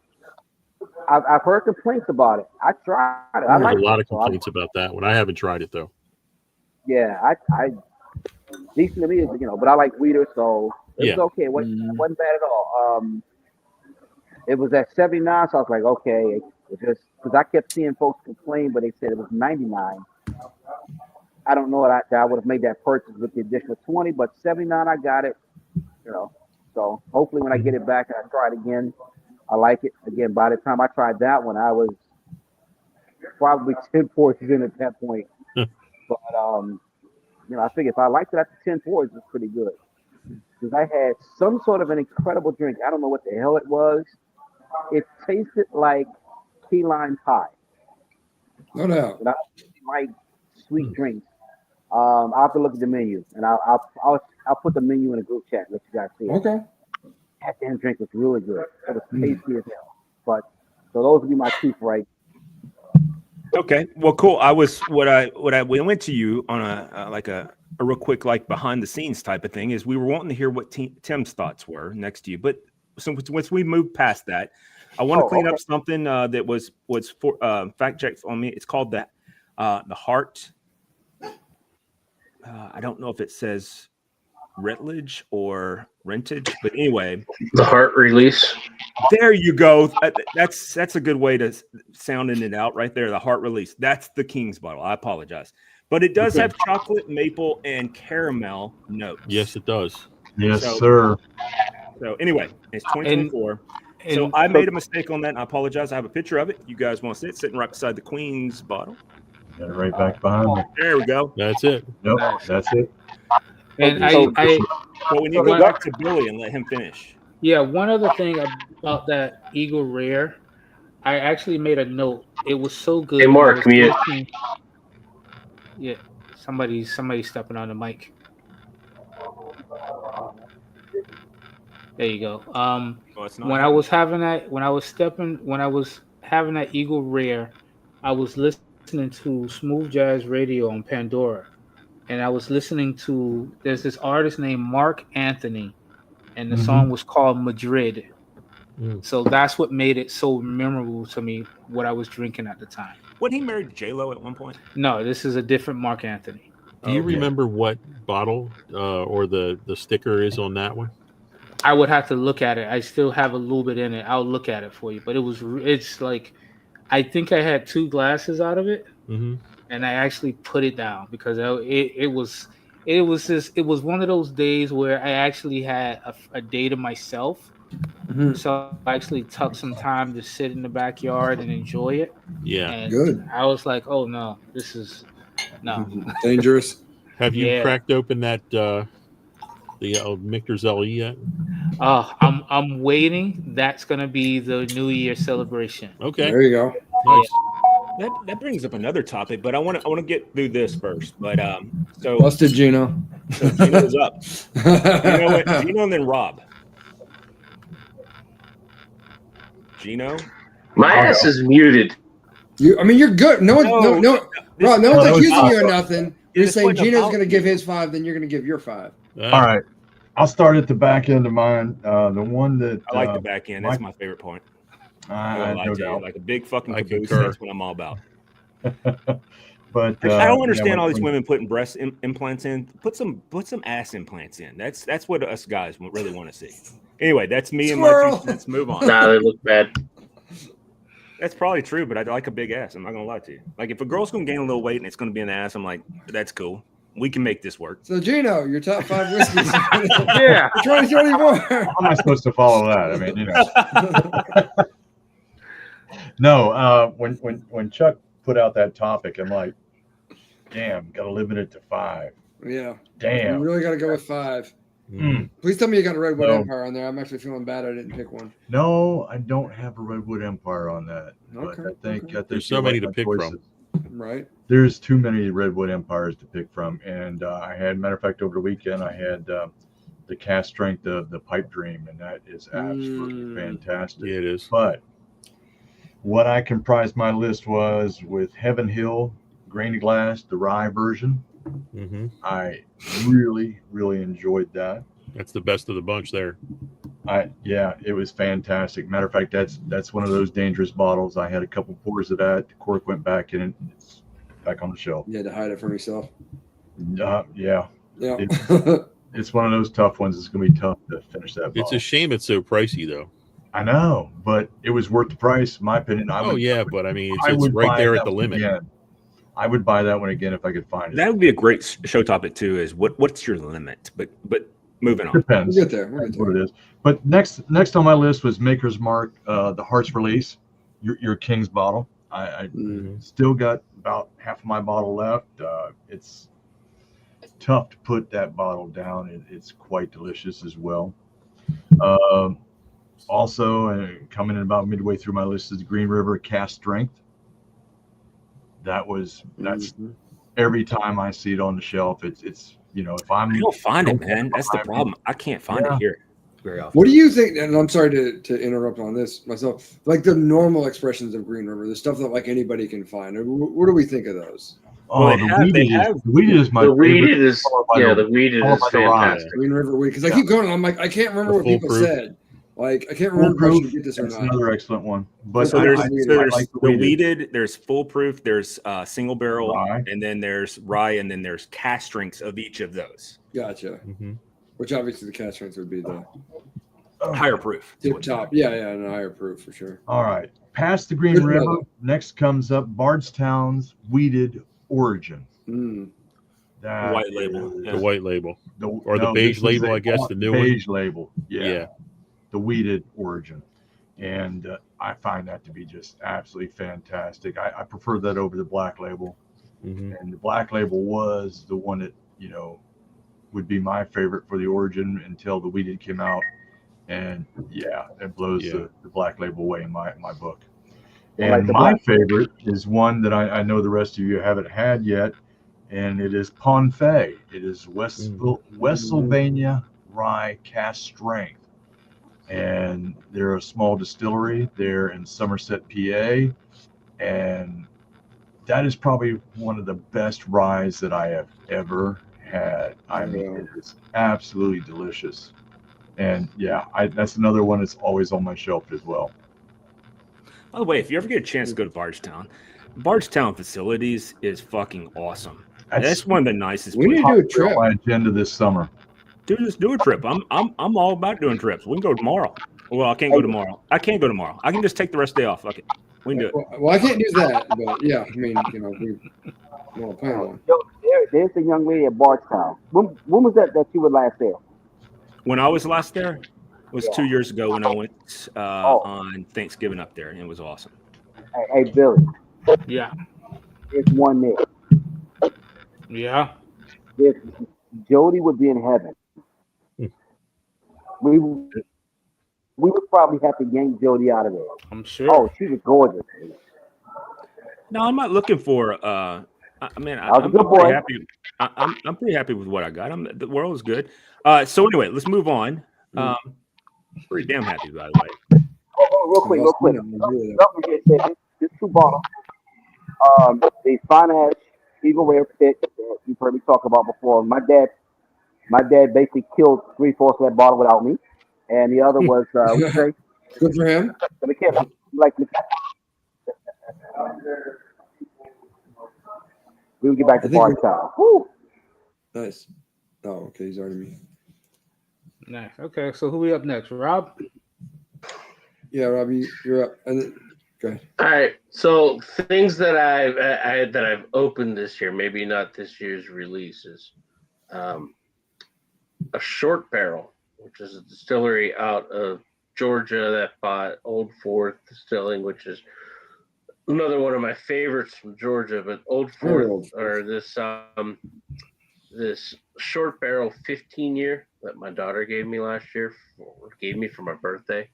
I've heard complaints about it. I tried it. I There's a lot of complaints about that one. I haven't tried it though. Yeah, I decent to me, but I like weeder, so it was okay. It wasn't bad at all. It was at 79, so I was like, okay, It's just because I kept seeing folks complain, but they said it was 99. I don't know that I would have made that purchase with the additional 20, but 79, I got it. You know, so hopefully when I get it back and I try it again, I like it. Again, by the time I tried that one, I was probably 10 forces in at that point. But you know, I figured if I liked it after 10 forces, it's pretty good. Because I had some sort of an incredible drink. I don't know what the hell it was. It tasted like key lime pie. No doubt. And I like sweet drinks. I'll have to look at the menu, and I'll put the menu in a group chat and let you guys see it. Okay. That damn drink was really good. It was tasty as hell. But so those would be my two for right. Okay, well, cool. We went to you on a real quick like behind the scenes type of thing. Is we were wanting to hear what Tim's thoughts were next to you, but once we moved past that, I want to clean up something that was for fact checked on me. It's called the Heart. I don't know if it says Rutledge or Rentage, but anyway, The Heart Release. there you go. That's a good way to sounding it out right there. The Heart Release. That's the King's bottle. I apologize, but it does have chocolate, maple, and caramel notes. Yes, it does. Yes, sir. So anyway, it's 2024. So I made a mistake on that, and I apologize. I have a picture of it. You guys want to see it? Sitting right beside the Queen's bottle. Got it right back behind me. There we go. That's it. Nope, that's it. And But we need to go back to Billy and let him finish. Yeah, one other thing about that Eagle Rare, I actually made a note. It was so good. Hey, Mark, mute. Yeah, somebody's stepping on the mic. There you go. When I was having that Eagle Rare, I was listening to Smooth Jazz Radio on Pandora, and I was listening to there's this artist named Mark Anthony, and the song was called Madrid. So that's what made it so memorable to me. What I was drinking at the time. Wasn't he married to J-Lo at one point? No, this is a different Mark Anthony. Do you remember what bottle or the sticker is on that one? I would have to look at it. I still have a little bit in it. I'll look at it for you. But it's like, I think I had 2 glasses out of it, and I actually put it down because it was one of those days where I actually had a day to myself. So I actually took some time to sit in the backyard and enjoy it. Yeah, and good. I was like, oh no, this is dangerous. Have you cracked open that the Michter's LE yet? I'm waiting. That's gonna be the New Year celebration. Okay, There you go. Nice. That brings up another topic, but I want to get through this first. But so Busted Gino. So Gino's up. Gino and then Rob. Gino. My ass is muted. You're good. No, Rob, no one's accusing you of nothing. You're saying Gino's going to give his 5, then you're going to give your 5. All right. I'll start at the back end of mine. The one that I like the back end. That's my favorite point. No doubt. Like a big fucking caboose. That's what I'm all about. But I don't understand all these women putting breast implants in. Put some ass implants in. That's what us guys really want to see. Anyway, that's me and my 2 cents. Move on. Nah, they look bad. That's probably true, but I like a big ass. I'm not gonna lie to you. Like if a girl's gonna gain a little weight and it's gonna be an ass, I'm like, that's cool. We can make this work. So Gino, your top 5 whiskeys. Yeah. 2024. How am I supposed to follow that? I mean, No, when Chuck put out that topic, I'm like, damn, gotta limit it to 5. Yeah. Damn. You really gotta go with 5. Please tell me you got a Redwood Empire on there. I'm actually feeling bad I didn't pick one. No, I don't have a Redwood Empire on that. Okay. But I think there's so many to pick from. Right. There's too many Redwood Empires to pick from. And I had, matter of fact, over the weekend, I had the cast strength of the Pipe Dream, and that is absolutely fantastic. Yeah, it is. But what I comprised my list was with Heaven Hill, Grainy Glass, the rye version. I really, really enjoyed that. That's the best of the bunch there. It was fantastic. Matter of fact, that's one of those dangerous bottles. I had a couple pours of that. The cork went back in, and it's back on the shelf. You had to hide it from yourself. Yeah. Yeah. It's one of those tough ones. It's going to be tough to finish that bottle. It's a shame it's so pricey, though. I know, but it was worth the price, in my opinion. But I mean, I it's would right buy there that at the one limit. again. I would buy that one again if I could find it. That would be a great show topic too. Is what's your limit? But moving on. Depends. We'll get there. Depends what it is. But next on my list was Maker's Mark, the Hearts Release, your King's bottle. I still got about half of my bottle left. It's tough to put that bottle down. It's quite delicious as well. Also, coming in about midway through my list is Green River Cast Strength. That's every time I see it on the shelf, it's if I don't find it, man. That's the problem. I can't find it here very often. What do you think? And I'm sorry to interrupt on this myself. Like the normal expressions of Green River, the stuff that like anybody can find. What do we think of those? Well, the weeded is my The favorite. weeded is the weeded is fantastic. Green River weed, because I keep going. I'm like, I can't remember what people said. Like I can't remember if I should get this or That's not. another excellent one. But So there's like the weeded, there's foolproof, there's single barrel, Rye. and then there's rye, and then there's cast strengths of each of those. Gotcha. Which obviously the cast strength would be the higher proof. Tip top. Yeah, and a higher proof for sure. All right. Past the Green River, next comes up Bardstown's Weeded Origin. That White label. The white label. The beige label, I guess, the new one. Beige label. Yeah. The Weeded Origin. And I find that to be just absolutely fantastic. I prefer that over the black label. And the black label was the one that, would be my favorite for the Origin until the Weeded came out. And it blows the black label away in my book. And my favorite is one that I know the rest of you haven't had yet, and it is Ponfay. It is Westsylvania Rye Cast Strength. And they're a small distillery. They're in Somerset, PA. And that is probably one of the best ryes that I have ever had. I mean, it is absolutely delicious. And that's another one that's always on my shelf as well. By the way, if you ever get a chance to go to Bardstown facilities is fucking awesome. That's one of the nicest. We need to do a trip. On my agenda this summer. Dude, just do a trip. I'm all about doing trips. We can go tomorrow. Well, I can't go tomorrow. I can just take the rest of the day off. Fuck it. We can do it. Well, I can't do that, but yeah, I mean, we plan on. There's a young lady at Bardstown. When was that you were last there? When I was last there, it was 2 years ago when I went on Thanksgiving up there, and it was awesome. Hey, Billy. Yeah. There's one there. Yeah. Jody would be in heaven. We would probably have to yank Jody out of there. I'm sure. Oh, she was gorgeous. No, I'm not looking for. I'm pretty happy. I'm pretty happy with what I got. The world is good. So anyway, let's move on. Pretty damn happy, by the way. Real quick. Don't forget this two bottles. The fine ass Eagle Rare Pick that you've heard me talk about before. My dad basically killed 3/4 of that bottle without me, and the other was good for him. We'll get back to Bardstown. Nice. Oh, okay. He's already me. Nice. Okay, so who we up next? Rob? Yeah, Robbie, you're up. And then, go ahead. All right. So things that I've opened this year, maybe not this year's releases. A short barrel, which is a distillery out of Georgia that bought Old Fourth Distilling, which is another one of my favorites from Georgia. But Old Fourth, or this short barrel 15-year that my daughter gave me last year, for my birthday,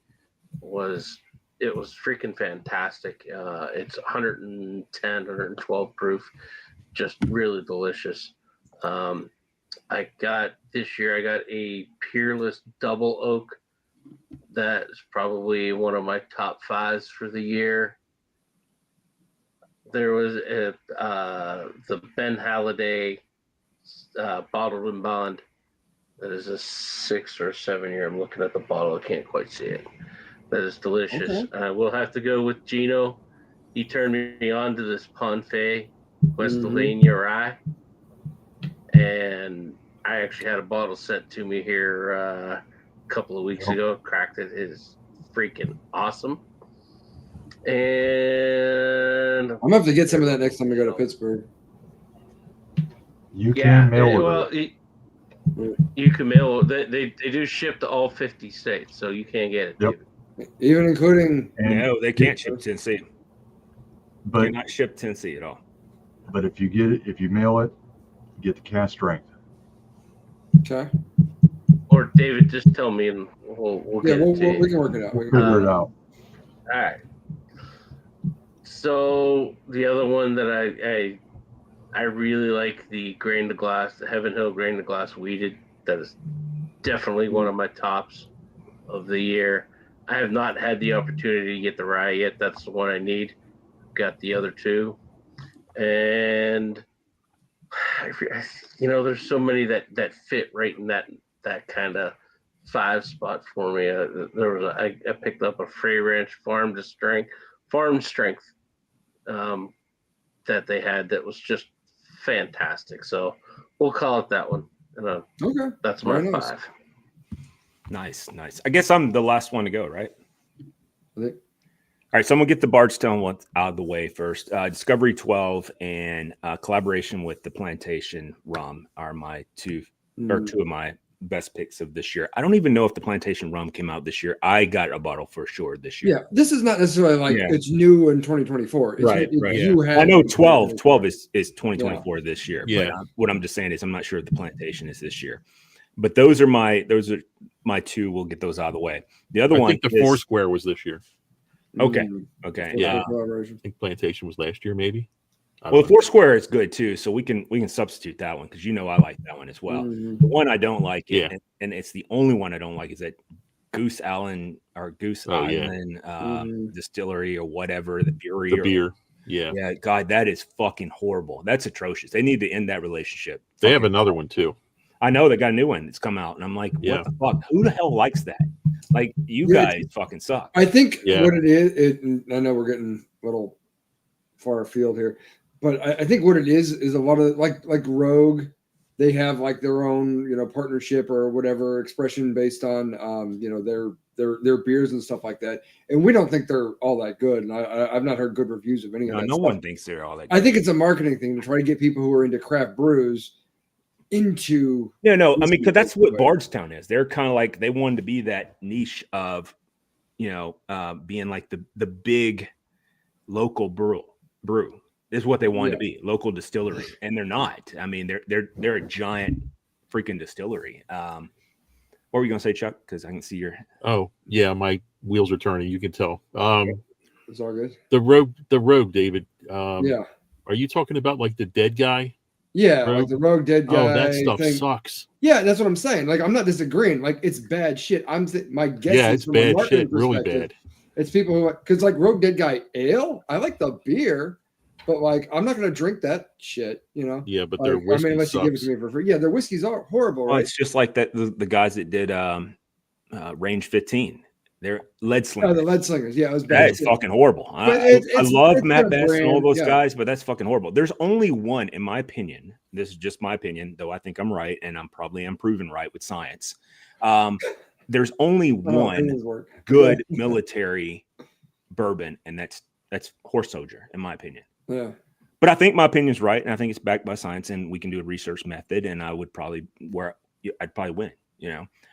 was freaking fantastic. It's 110, 112 proof, just really delicious. I got a Peerless Double Oak. That is probably one of my top 5s for the year. There was the Ben Halliday Bottled and Bond. That is a 6 or 7 year. I'm looking at the bottle. I can't quite see it. That is delicious. Okay. We'll have to go with Gino. He turned me on to this Ponfay Westsylvania Rye. And I actually had a bottle sent to me here a couple of weeks ago. Cracked it. It's freaking awesome. And I'm gonna have to get some of that next time I go to Pittsburgh. You can mail order. well, you can mail. They do ship to all 50 states, so you can't get it. Yep. Even including. And No, they can't ship Tennessee. but Cannot ship Tennessee at all. but if you mail it, you get the cast strength. Okay. Or David, just tell me, and we'll Yeah, get it to you. we can work it out. We'll figure it out. All right. So the other one that I really like, the grain to glass, the Heaven Hill grain to glass weeded. That is definitely one of my tops of the year. I have not had the opportunity to get the rye yet. That's the one I need. Got the other two, and there's so many that fit right in that kind of 5 spot for me. I picked up a Free Ranch farm strength that they had that was just fantastic. So we'll call it that one. Okay. That's my Very nice. 5. Nice. I guess I'm the last one to go, right? I think- All right, so I'm gonna get the Bardstown one out of the way first. Discovery 12 and collaboration with the Plantation Rum are my two of my best picks of this year. I don't even know if the Plantation Rum came out this year. I got a bottle for sure this year. Yeah, this is not necessarily like it's new in 2024. It's Right. You had I know 12 is 2024 this year. Yeah. But what I'm just saying is I'm not sure if the Plantation is this year. But those are my two. We'll get those out of the way. The other one, I think the Foursquare was this year. Okay. Yeah. Collaboration. I think Plantation was last year, maybe. Well, the Foursquare is good too, so we can substitute that one because I like that one as well. Mhm. The one I don't like, Yeah. and it's the only one I don't like, is that Goose Island Distillery or whatever, the brewery. The beer. Yeah. Yeah, God, that is fucking horrible. That's atrocious. They need to end that relationship. They have another one too. I know they got a new one that's come out, and I'm like, what the fuck? Who the hell likes that? Like, you guys fucking suck. I think Yeah. what it is, I know we're getting a little far afield here, but I think what it is a lot of like Rogue, they have like their own partnership or whatever expression based on their beers and stuff like that, and we don't think they're all that good, and I've not heard good reviews of any of that. No stuff. one thinks they're all that good. I think it's a marketing thing to try to get people who are into craft brews into. No. I mean, because that's what Bardstown is. They're kind of like, they wanted to be that niche of, being like the big local brew is what they wanted to be, local distillery, and they're not. I mean, they're a giant freaking distillery. What were you gonna say, Chuck? Because I can see your. Oh yeah, my wheels are turning. You can tell. It's all good. The Rogue, David. Yeah. Are you talking about like the dead guy? Yeah, Rogue? like the Rogue Dead guy. Oh, that stuff thing. sucks. Yeah, that's what I'm saying. Like, I'm not disagreeing. Like, it's bad shit. My guess Yeah, is it's from a bad marketing shit. Really perspective, bad. It's people who, because like Rogue Dead guy ale, I like the beer, but like I'm not gonna drink that shit. Yeah, but like, their whiskey unless you give it sucks. to me for free. Yeah, their whiskeys are horrible, Well, right? it's just like that. The guys that did Range 15, they're lead Oh, slingers. the Lead Slingers. Yeah, it was That bad. is fucking horrible. But I love it's Matt a Best and all brand, those yeah. guys, but that's fucking horrible. There's only one, in my opinion. This is just my opinion, though I think I'm right, and I'm probably proven right with science. There's only one opinions work. good military bourbon, and that's Horse Soldier, in my opinion. Yeah. But I think my opinion's right, and I think it's backed by science, and we can do a research method, and I would probably I'd probably win.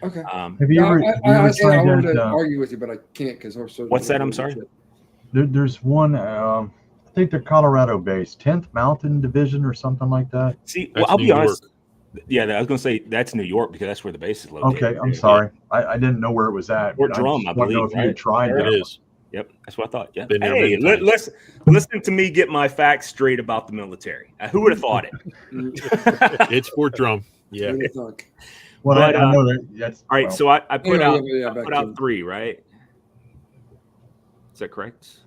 Okay. Have you No, ever, I tried wanted to that, argue with you, but I can't because Horse Soldier. What's that? I'm sorry? there's one, I think they're Colorado based, 10th Mountain Division or something like that. See, That's I'll be New honest. Yeah, I was going to say that's New York because that's where the base is located. Okay, I'm sorry. I didn't know where it was at. Or but Drum, just I want to know believe, if you had tried It that. is. Yep, that's what I thought. Yeah. Been there Hey, many times. listen to me get my facts straight about the military. Who would have thought it? It's Fort Drum. Yeah. Well, But, I know that's All right, well, so I put out back put to- out 3, right? Is that correct?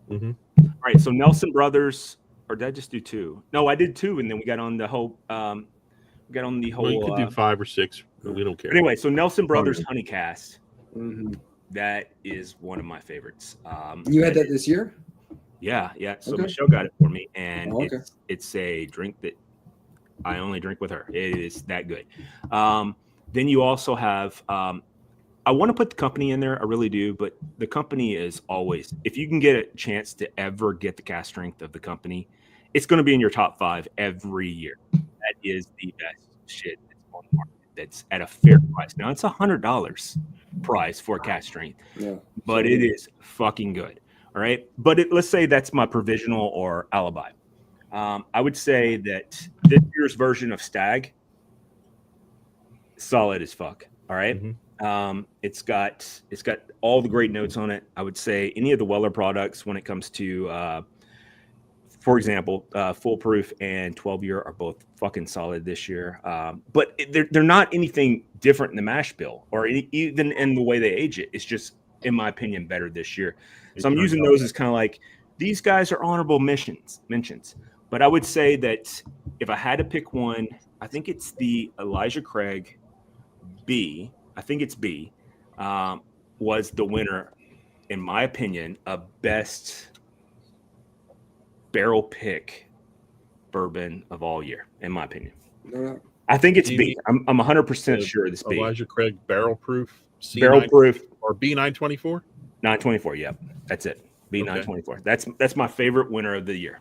Mhm. All right, so Nelson Brothers, or did I just do 2? No, I did 2, and then we got on the whole. Well, you could do 5 or 6. But we don't care. But anyway, so Nelson Brothers yeah. Honeycast, Mhm. that is one of my favorites. You had that this year? Yeah. So Okay. Michelle got it for me, and Oh, okay. it's a drink that I only drink with her. It is that good. Then you also have, I I want to put the company in there. I really do. But the company is always, if you can get a chance to ever get the cast strength of the company, it's going to be in your top 5 every year. That is the best shit that's on the market. That's at a fair price. Now it's $100 price for cast strength, but it is fucking good. All right. But let's say that's my provisional or alibi. I would say that this year's version of Stag, solid as fuck. All right. Mhm. It's got all the great notes on it. I would say any of the Weller products when it comes to, for example, Foolproof and 12-year are both fucking solid this year. But they're not anything different in the mash bill or even in the way they age it. It's just, in my opinion, better this year. So I'm using those as kind of like, these guys are honorable mentions. But I would say that if I had to pick one, I think it's the Elijah Craig B. I think it's B. Was the winner, in my opinion, of best barrel pick bourbon of all year, in my opinion. I think it's B. I'm 100% sure it's B. Elijah Craig barrel proof. Barrel proof or B924? 924, yep. That's it. B924. That's my favorite winner of the year.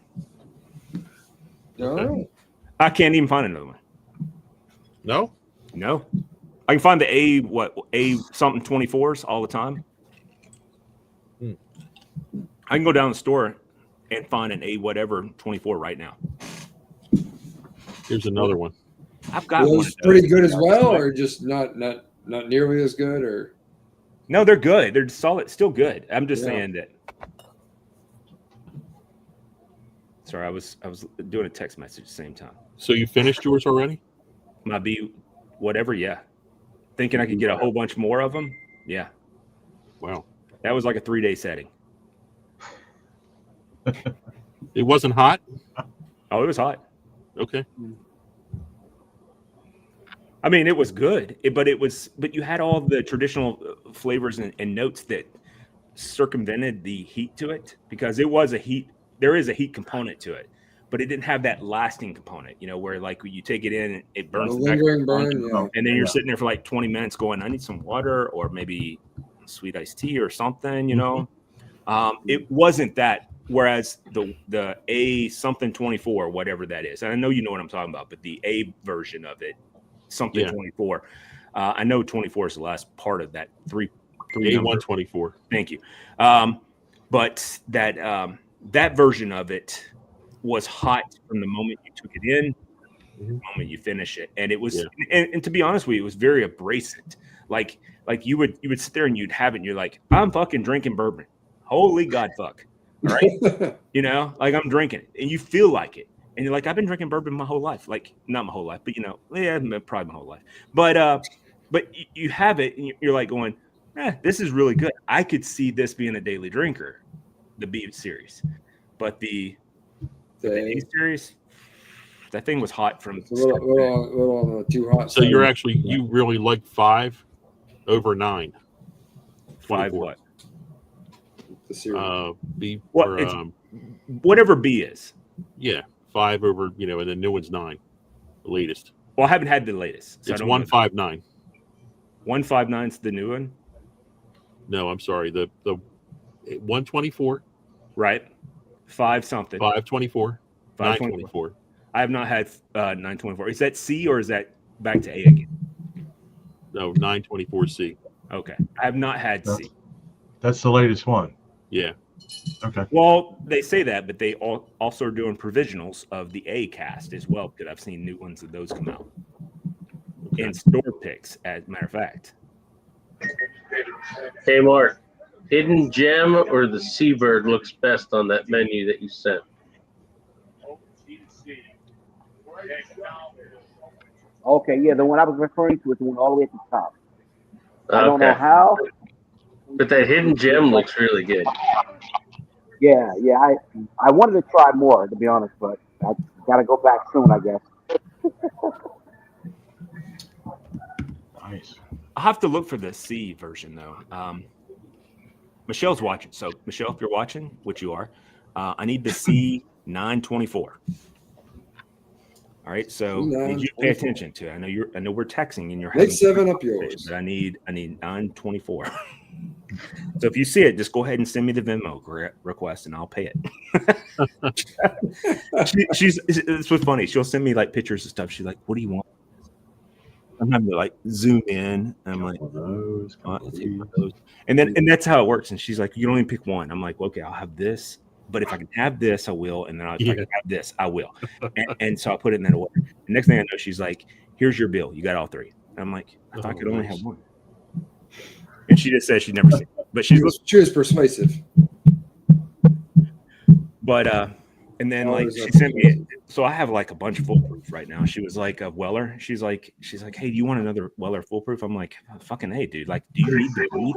I can't even find another one. No? I can find the A something 24s all the time. I can go down the store and find an A whatever 24 right now. Here's another one. I've got one. Those pretty good as well, or just not nearly as good, or no, they're good. They're solid, still good. I'm just saying that. Sorry, I was doing a text message at the same time. So you finished yours already? My B, whatever, yeah. Thinking I could get a whole bunch more of them, yeah. Wow, that was like a 3-day setting. It wasn't hot? Oh, it was hot. Okay. I mean, it was good, but you had all the traditional flavors and notes that circumvented the heat to it, because it was a heat. There is a heat component to it, but it didn't have that lasting component, where like when you take it in, it burns the back, and then you're sitting there for like 20 minutes going, I need some water or maybe sweet iced tea or something, It wasn't that. Whereas the A something 24, whatever that is, and I know you know what I'm talking about, but the A version of it, something 24. I know 24 is the last part of that three A124. Thank you. But that version of it was hot from the moment you took it in, the moment you finish it, and it was. And to be honest with you, it was very abrasive. Like you would sit there and you'd have it, and you're like, I'm fucking drinking bourbon. Holy God, fuck. All right. Like I'm drinking it, and you feel like it. And you're like, I've been drinking bourbon my whole life. Like, not my whole life, but probably my whole life. But you have it, and you're like going, this is really good. I could see this being a daily drinker, the B series. But the A series, that thing was hot from a little too hot. So you really like 5 over 9. 5 what? The series. B whatever B is. Yeah, 5 over, and the new one's 9, the latest. Well, I haven't had the latest. So it's 159. 159 is the new one. No, I'm sorry. The 124. Right. 5 something. 524. 924. I have not had 924. Is that C or is that back to A again? No, 924C. Okay. I have not had C. That's the latest one. Yeah. Okay. Well, they say that, but they also are doing provisionals of the A cast as well, because I've seen new ones of those come out. Okay. In store picks, as a matter of fact. Hey, Mark, Hidden Gem or the Seabird looks best on that menu that you sent? Okay, yeah, the one I was referring to is the one all the way at the top. I don't know how. But that Hidden Gem looks really good. Yeah. I wanted to try more, to be honest, but I got to go back soon, I guess. Nice. I'll have to look for the C version, though. Michelle's watching. So, Michelle, if you're watching, which you are, I need the C924. All All right, so Nine, I need you to pay 24. attention to it. I know we're texting and you're Make having 7 up yours. but I need 924. So if you see it, just go ahead and send me the Venmo request and I'll pay it. It's what's funny. She'll send me like pictures and stuff. She's like, "What do you want?" I'm having to like zoom in. And I'm like, those, I'll take one of those. And that's how it works. And she's like, "You can only pick one." I'm like, "Okay, I'll have this. But if I can have this, I will. And then if I can have this, I will." And so I put it in that order. The next thing I know, she's like, "Here's your bill. You got all 3." And I'm like, "I thought I could only have one." And she just says she'd never seen it. But she was persuasive. But and then like she sent me it. So I have like a bunch of foolproof right now. She was like a Weller. She's like, "Hey, do you want another Weller foolproof?" I'm like, "Fucking hey, dude. Like, do you need the weed?"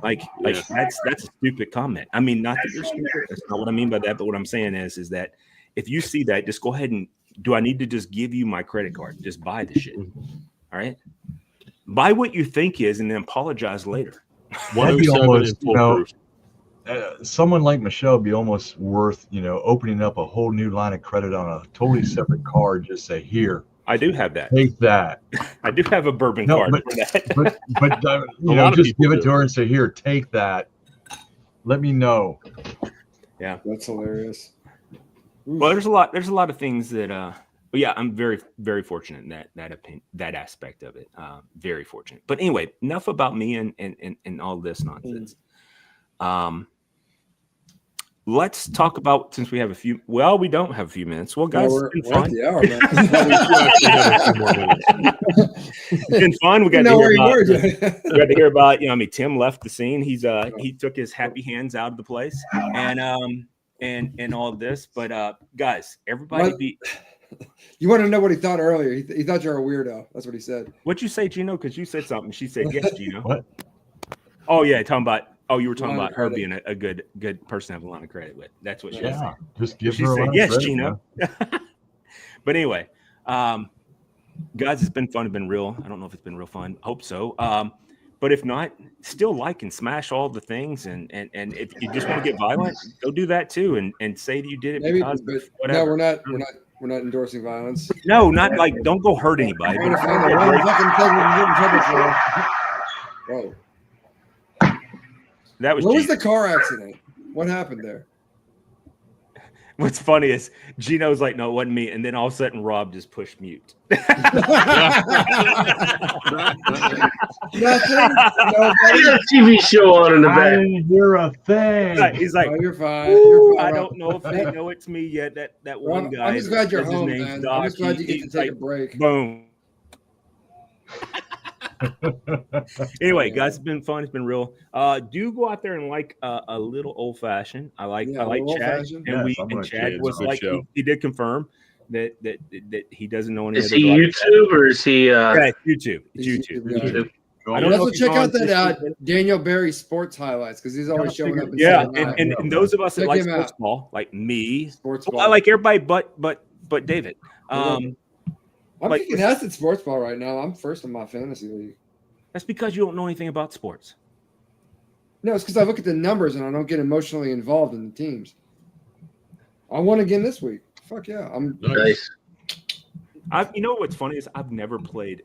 Like that's a stupid comment. I mean, not that you're stupid. That's not what I mean by that. But what I'm saying is that if you see that, just go ahead and do I need to just give you my credit card? Just buy the shit. All right. Buy what you think is and then apologize later. That'd be 107 almost, and foolproof. someone like Michelle would be almost worth, opening up a whole new line of credit on a totally separate card. Just say, "Here, I do have that. take that." I do have a bourbon card but, for that. but just give it to her and say, "Here, take that. Let me know." Yeah, that's hilarious. Well, there's a lot of things that but yeah, I'm very, very fortunate in that aspect of it. Very fortunate. But anyway, enough about me and all this nonsense. Let's talk about, since we have we don't have a few minutes. Well, guys, we're it's been fun. at the hour, man. It's been fun. We got to hear about, Tim left the scene. He took his happy hands out of the place and all of this. But guys, everybody you want to know what he thought earlier? He thought you're a weirdo. That's what he said. What'd you say, Gino? Because you said something. She said, "Yes, Gino." What? Oh yeah, you were talking about her being a good person to have a line of credit with. That's what she was saying. Just give She her a said, line of "Yes, credit, Gino." But anyway, guys, it's been fun. It's been real. I don't know if it's been real fun. I hope so. But if not, still like and smash all the things. And if you just want to get violent, go do that too. And say that you did it because of whatever. No, we're not endorsing violence. No, not like don't go hurt anybody. Whoa. That was. What was the car accident? What happened there? What's funny is Gino's like, "No, it wasn't me," and then all of a sudden Rob just pushed mute. Nothing. There's a TV show on in the I back. didn't hear a thing. He's like, "Oh, you're fine. You're fine. I don't know if they know it's me yet. That one guy. I'm just glad you're his home, name's man. Doc. I'm just glad you get to He's take a like, break." Boom. Anyway, guys, it's been fun. It's been real. Do go out there and like a little old fashioned. I like Chad, and Chad was like he did confirm that he doesn't know any. Is he YouTube or is he? Yeah, YouTube. It's YouTube. I don't know. Check out that Daniel Barry sports highlights because he's always showing up. And those of us that like sports ball, like me, I like everybody, but David. I'm kicking ass at sports ball right now. I'm first in my fantasy league. That's because you don't know anything about sports. No, it's because I look at the numbers and I don't get emotionally involved in the teams. I won again this week. Fuck yeah. I'm nice. You know what's funny is I've never played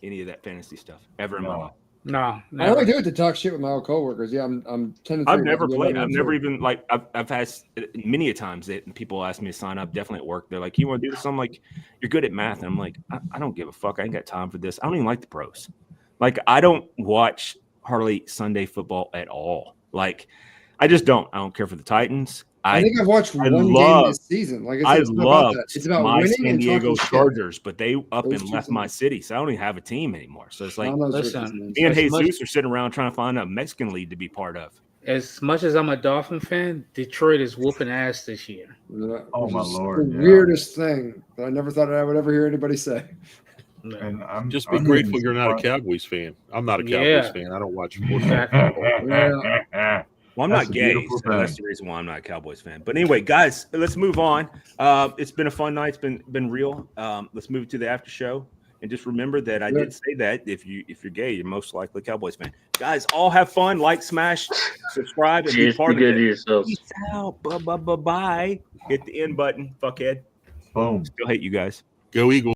any of that fantasy stuff ever in my life. No, I only do it to talk shit with my old coworkers. Yeah, I'm 10. I've never played. I've never even I've had many a times that people ask me to sign up. Definitely at work. They're like, "You want to do this?" I'm like, "You're good at math," and I'm like, I don't give a fuck. I ain't got time for this. I don't even like the pros. Like, I don't watch hardly Sunday football at all. Like, I just don't. I don't care for the Titans. I think I've watched one game this season. Like I said, it's about my winning San Diego and Chargers, but they up and left my city, so I don't even have a team anymore. So it's like listen, me and Jesus are sitting around trying to find a Mexican league to be part of. As much as I'm a Dolphin fan, Detroit is whooping ass this year. Oh my Lord! The weirdest thing that I never thought I would ever hear anybody say. And I'm just be grateful you're not a Cowboys fan. I'm not a Cowboys fan. I don't watch sports. Well, I'm not gay, so that's the reason why I'm not a Cowboys fan. But anyway, guys, let's move on. It's been a fun night. It's been real. Let's move to the after show, and just remember that I did say that if you're gay, you're most likely a Cowboys fan. Guys, all have fun. Like, smash, subscribe, and be part of it. Peace out. Bye. Hit the end button, fuckhead. Boom. Still hate you guys. Go Eagles.